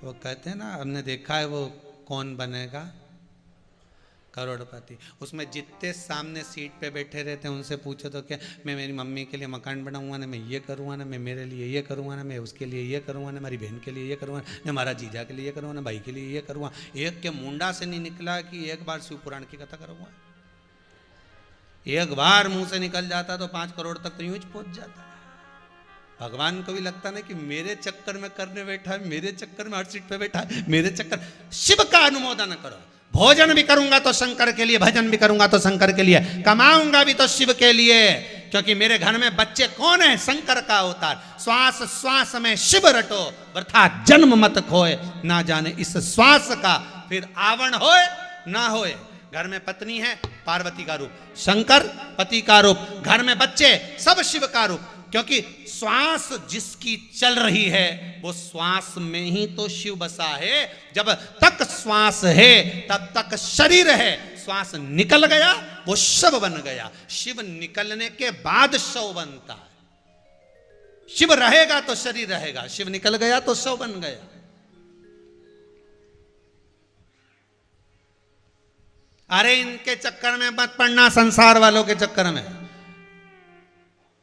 वो कहते हैं ना, हमने देखा है वो कौन बनेगा करोड़पति, उसमें जितने सामने सीट पे बैठे रहते हैं उनसे पूछो तो क्या मैं मेरी मम्मी के लिए मकान बनाऊंगा ना, मैं ये करूँगा ना, मैं मेरे लिए ये करूँगा ना, मैं उसके लिए ये करूँगा ना, मेरी बहन के लिए ये करूँगा, मैं हमारा जीजा के लिए ये करूँगा ना, भाई के लिए ये करूँगा। एक के मुंडा से नहीं निकला कि एक बार शिव पुराण की कथा करूँगा। एक बार मुंह से निकल जाता तो 5 करोड़ तक तो यूं ही पहुंच जाता। भगवान को भी लगता ना कि मेरे चक्कर में करने बैठा है, मेरे चक्कर में हर सीट पे बैठा है, मेरे चक्कर। शिव का अनुमोदन करो। भोजन भी करूंगा तो शंकर के लिए, भजन भी करूंगा तो शंकर के लिए, कमाऊंगा भी तो शिव के लिए, क्योंकि मेरे घर में बच्चे कौन है? शंकर का अवतार। श्वास श्वास में शिव रटो, वृथा जन्म मत खोए, ना जाने इस श्वास का फिर आवरण होए ना होए। घर में पत्नी है पार्वती का रूप, शंकर पति का रूप, घर में बच्चे सब शिव का रूप, क्योंकि श्वास जिसकी चल रही है वो श्वास में ही तो शिव बसा है। जब तक श्वास है तब तक शरीर है, श्वास निकल गया वो शव बन गया। शिव निकलने के बाद शव बनता है। शिव रहेगा तो शरीर रहेगा, शिव निकल गया तो शव बन गया। अरे इनके चक्कर में मत पड़ना, संसार वालों के चक्कर में,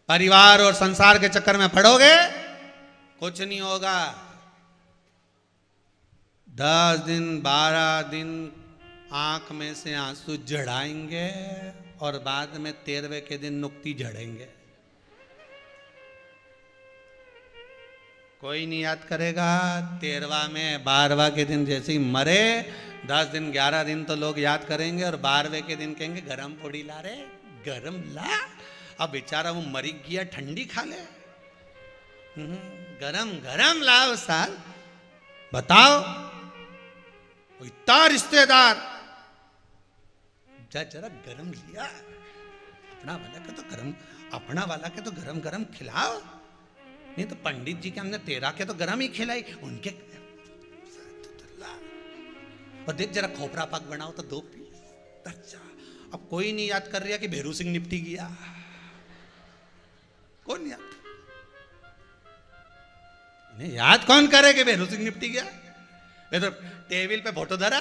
परिवार और संसार के चक्कर में पड़ोगे कुछ नहीं होगा। 10 दिन 12 दिन आंख में से आंसू झड़ाएंगे और बाद में 13वें के दिन नुक्ति झड़ेंगे। कोई नहीं याद करेगा। 13वां में 12वां के दिन जैसे ही मरे 10 दिन 11 दिन तो लोग याद करेंगे और 12वें के दिन कहेंगे गरम पूड़ी ला रे, गरम ला। अब बेचारा वो मरी गया, ठंडी खा ले। गरम गरम लाओ साल। बताओ इतना रिश्तेदार जरा गरम लिया, अपना वाला के तो गरम, अपना वाला के तो गरम गरम खिलाओ। नहीं तो पंडित जी के हमने 13 के तो गरम ही खिलाई, उनके और देख जरा खोपरा पाक बनाओ तो 2 पीस। अच्छा अब कोई नहीं याद कर रहा कि भेरू सिंह निपटी गया, कौन याद? याद कौन करे कि भेरू सिंह निपटी गया? वे तो टेबल पे फोटो धरा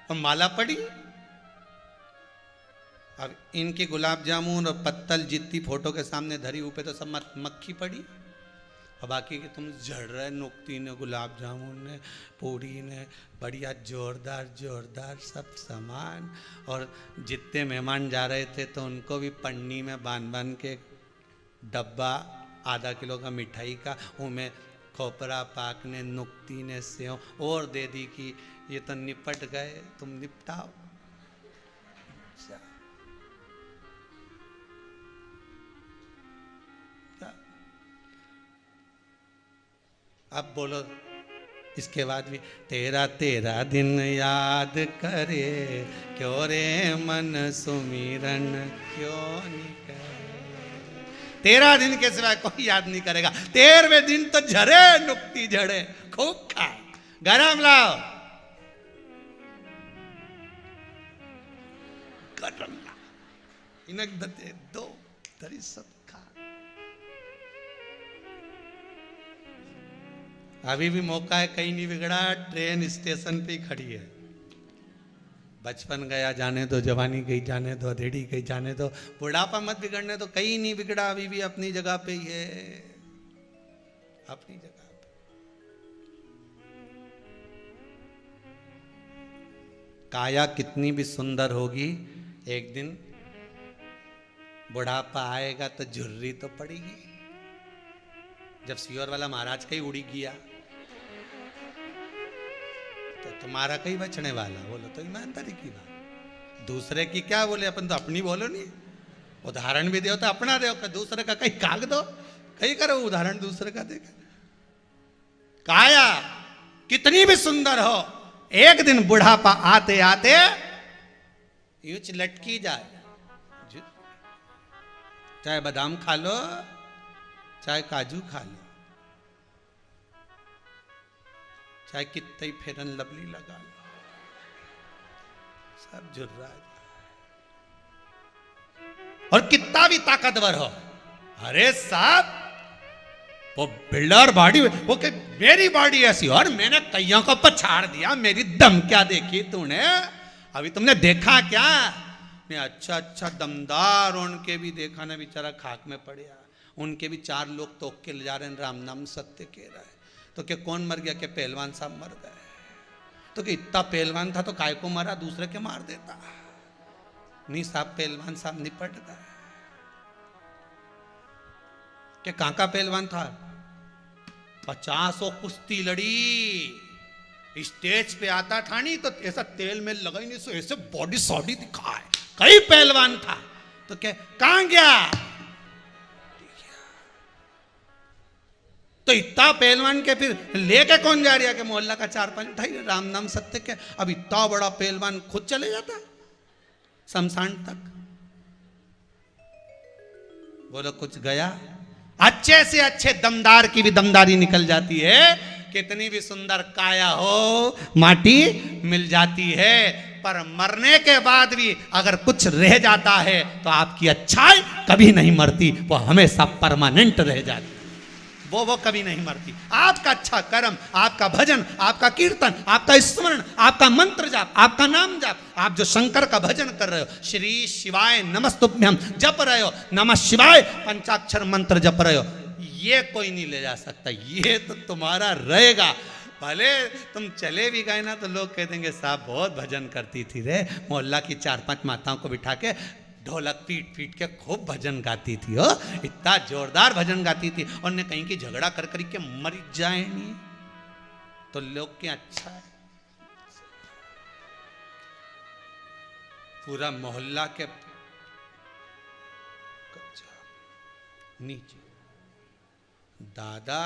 और माला पड़ी। अब इनकी गुलाब जामुन और पत्तल जितनी फोटो के सामने धरी ऊपर तो सब मक्खी पड़ी, और बाकी के तुम झड़ रहे नुक्ती ने, गुलाब जामुन ने, पूड़ी ने, बढ़िया जोरदार जोरदार सब सामान। और जितने मेहमान जा रहे थे तो उनको भी पन्नी में बांध के डब्बा आधा किलो का मिठाई का, उनमें खोपरा पाक ने, नुक्ती ने, सेव और दे दी कि ये तो निपट गए, तुम निपटाओ। अब बोलो इसके बाद भी तेरा तेरा दिन याद करे, क्यों रे मन सुमिरन क्यों नहीं करे। 13 दिन के सिवाय कोई याद नहीं करेगा। 13वें दिन तो झरे नुक्ती झड़े, खूब खाए, गरम लाओ, गरम लाओ, इनक दे दो तरी सब खा। अभी भी मौका है, कहीं नहीं बिगड़ा, ट्रेन स्टेशन पे ही खड़ी है। बचपन गया जाने दो, जवानी गई जाने दो, अधेड़ी गई जाने दो, बुढ़ापा मत बिगड़ने दो। कहीं नहीं बिगड़ा, अभी भी अपनी जगह पे ही है, अपनी जगह पे। काया कितनी भी सुंदर होगी, एक दिन बुढ़ापा आएगा तो झुर्री तो पड़ेगी। जब सियोर वाला महाराज का ही उड़ी गया तो तुम्हारा कहीं बचने वाला। बोलो तो ईमानदारी की बात, दूसरे की क्या बोले, अपन तो अपनी बोलो नहीं। उदाहरण भी दो तो अपना दो, दूसरे का कहीं काग दो, कहीं करो उदाहरण दूसरे का देगा। काया कितनी भी सुंदर हो, एक दिन बुढ़ापा आते आते यूं लटकी जाए। चाहे बादाम खा लो, चाहे काजू खा लो, चाहे कितने फेरन लवली लगा लो, सब जुर्रा। और कितना भी ताकतवर हो, अरे साहब वो बिल्डर बॉडी, वो कि मेरी बॉडी ऐसी और मैंने कईयों को पछाड़ दिया, मेरी दम क्या देखी तूने? अभी तुमने देखा क्या? मैं अच्छा अच्छा दमदार उनके भी देखा ना, बेचारा खाक में पड़े, उनके भी 4 लोग तो के ले जा रहे हैं, राम नाम सत्य कह रहा है। तो क्या कौन मर गया? क्या पहलवान साहब मर गए? तो क्या इतना पहलवान था तो काय को मारा, दूसरे के मार देता? नहीं साहब, पहलवान साहब निपट गए। क्या कहां का पहलवान था? 50 कुश्ती लड़ी, स्टेज पे आता था नहीं तो ऐसा तेल में लगा ही नहीं, सो ऐसे बॉडी सॉडी दिखाए, कई पहलवान था। तो क्या कहां गया? तो इतना पहलवान के फिर लेके कौन जा रहा है? कि मोहल्ला का 4-5 उठाई, राम नाम सत्य के। अब इतना बड़ा पहलवान खुद चले जाता शमशान तक। बोलो कुछ गया? अच्छे से अच्छे दमदार की भी दमदारी निकल जाती है, कितनी भी सुंदर काया हो माटी मिल जाती है। पर मरने के बाद भी अगर कुछ रह जाता है तो आपकी अच्छाई कभी नहीं मरती, वो हमेशा परमानेंट रह जाती, वो कभी नहीं मरती। आपका अच्छा कर्म, आपका भजन, आपका कीर्तन, आपका स्मरण, आपका मंत्र जाप, आपका नाम जाप, आप जो शंकर का भजन कर रहे हो, श्री शिवाय नमस्तुभ्यम जप रहे हो, नमः शिवाय पंचाक्षर मंत्र जप रहे हो, ये कोई नहीं ले जा सकता, ये तो तुम्हारा रहेगा। भले तुम चले भी गए ना तो लोग कह देंगे साहब बहुत भजन करती थी रे, मोहल्ला की 4-5 माताओं को बिठा के ढोलक पीट पीट के खूब भजन गाती थी, हो इतना जोरदार भजन गाती थी, और ने कहीं की झगड़ा कर कर के मर जाए नहीं तो लोग क्या अच्छा है। पूरा मोहल्ला के नीचे। दादा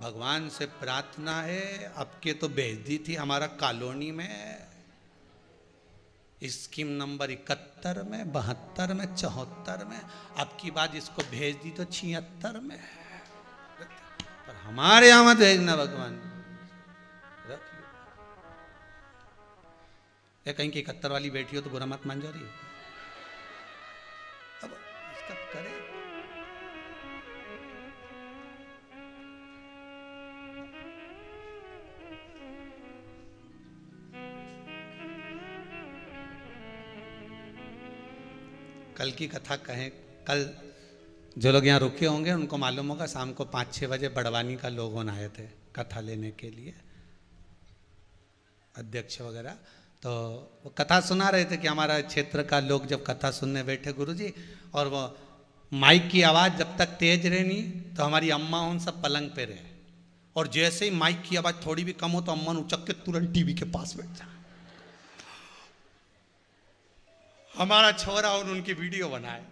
भगवान से प्रार्थना है, आपके तो भेज दी थी हमारा कॉलोनी में, स्कीम नंबर 71 में, 72 में, 74 में, अब की बात इसको भेज दी तो 76 में, पर हमारे यहां मत भेजना भगवान। रख लो। या कहीं की 71 वाली बैठी हो तो बुरा मत मान जा रही हो। अब इसका करे कल की कथा कहें। कल जो लोग यहाँ रुके होंगे उनको मालूम होगा, शाम को 5-6 बजे बड़वानी का लोग आए थे कथा लेने के लिए, अध्यक्ष वगैरह। तो वो कथा सुना रहे थे कि हमारा क्षेत्र का लोग जब कथा सुनने बैठे गुरुजी, और वो माइक की आवाज़ जब तक तेज रहनी तो हमारी अम्मा उन सब पलंग पे रहे, और जैसे ही माइक की आवाज़ थोड़ी भी कम हो तो अम्मा उचक के तुरंत टीवी के पास बैठ जा। हमारा छोरा और उनकी वीडियो बनाए।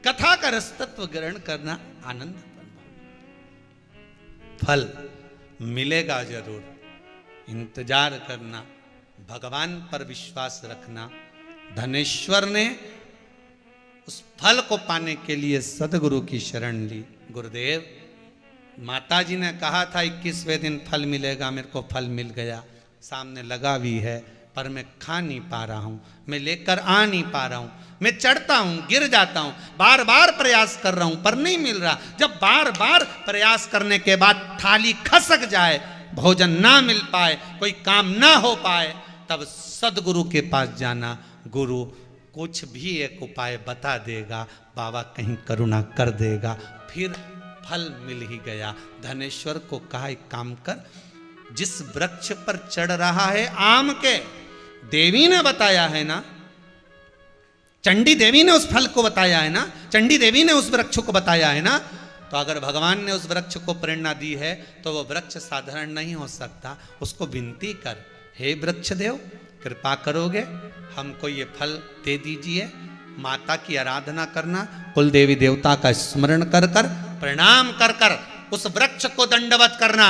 कथा का रसतत्व ग्रहण करना आनंद, फल मिलेगा जरूर, इंतजार करना, भगवान पर विश्वास रखना। धनेश्वर ने उस फल को पाने के लिए सदगुरु की शरण ली। गुरुदेव, माताजी ने कहा था 21वें दिन फल मिलेगा, मेरे को फल मिल गया, सामने लगा भी है, पर मैं खा नहीं पा रहा हूं, मैं लेकर आ नहीं पा रहा हूं, मैं चढ़ता हूं, गिर जाता हूं, बार बार प्रयास कर रहा हूं पर नहीं मिल रहा। जब बार बार प्रयास करने के बाद थाली खसक जाए, भोजन ना मिल पाए, कोई काम ना हो पाए, तब सदगुरु के पास जाना। गुरु कुछ भी एक उपाय बता देगा, बाबा कहीं करुणा कर देगा, फिर फल मिल ही गया। धनेश्वर को कहा एक काम कर, जिस वृक्ष पर चढ़ रहा है आम के, देवी ने बताया है ना, चंडी देवी ने उस फल को बताया है ना, चंडी देवी ने उस वृक्ष को बताया है ना, तो अगर भगवान ने उस वृक्ष को प्रेरणा दी है तो वो वृक्ष साधारण नहीं हो सकता। उसको विनती कर, हे वृक्ष देव कृपा करोगे, हमको ये फल दे दीजिए। माता की आराधना करना, कुल देवी देवता का स्मरण कर कर, प्रणाम कर कर उस वृक्ष को दंडवत करना।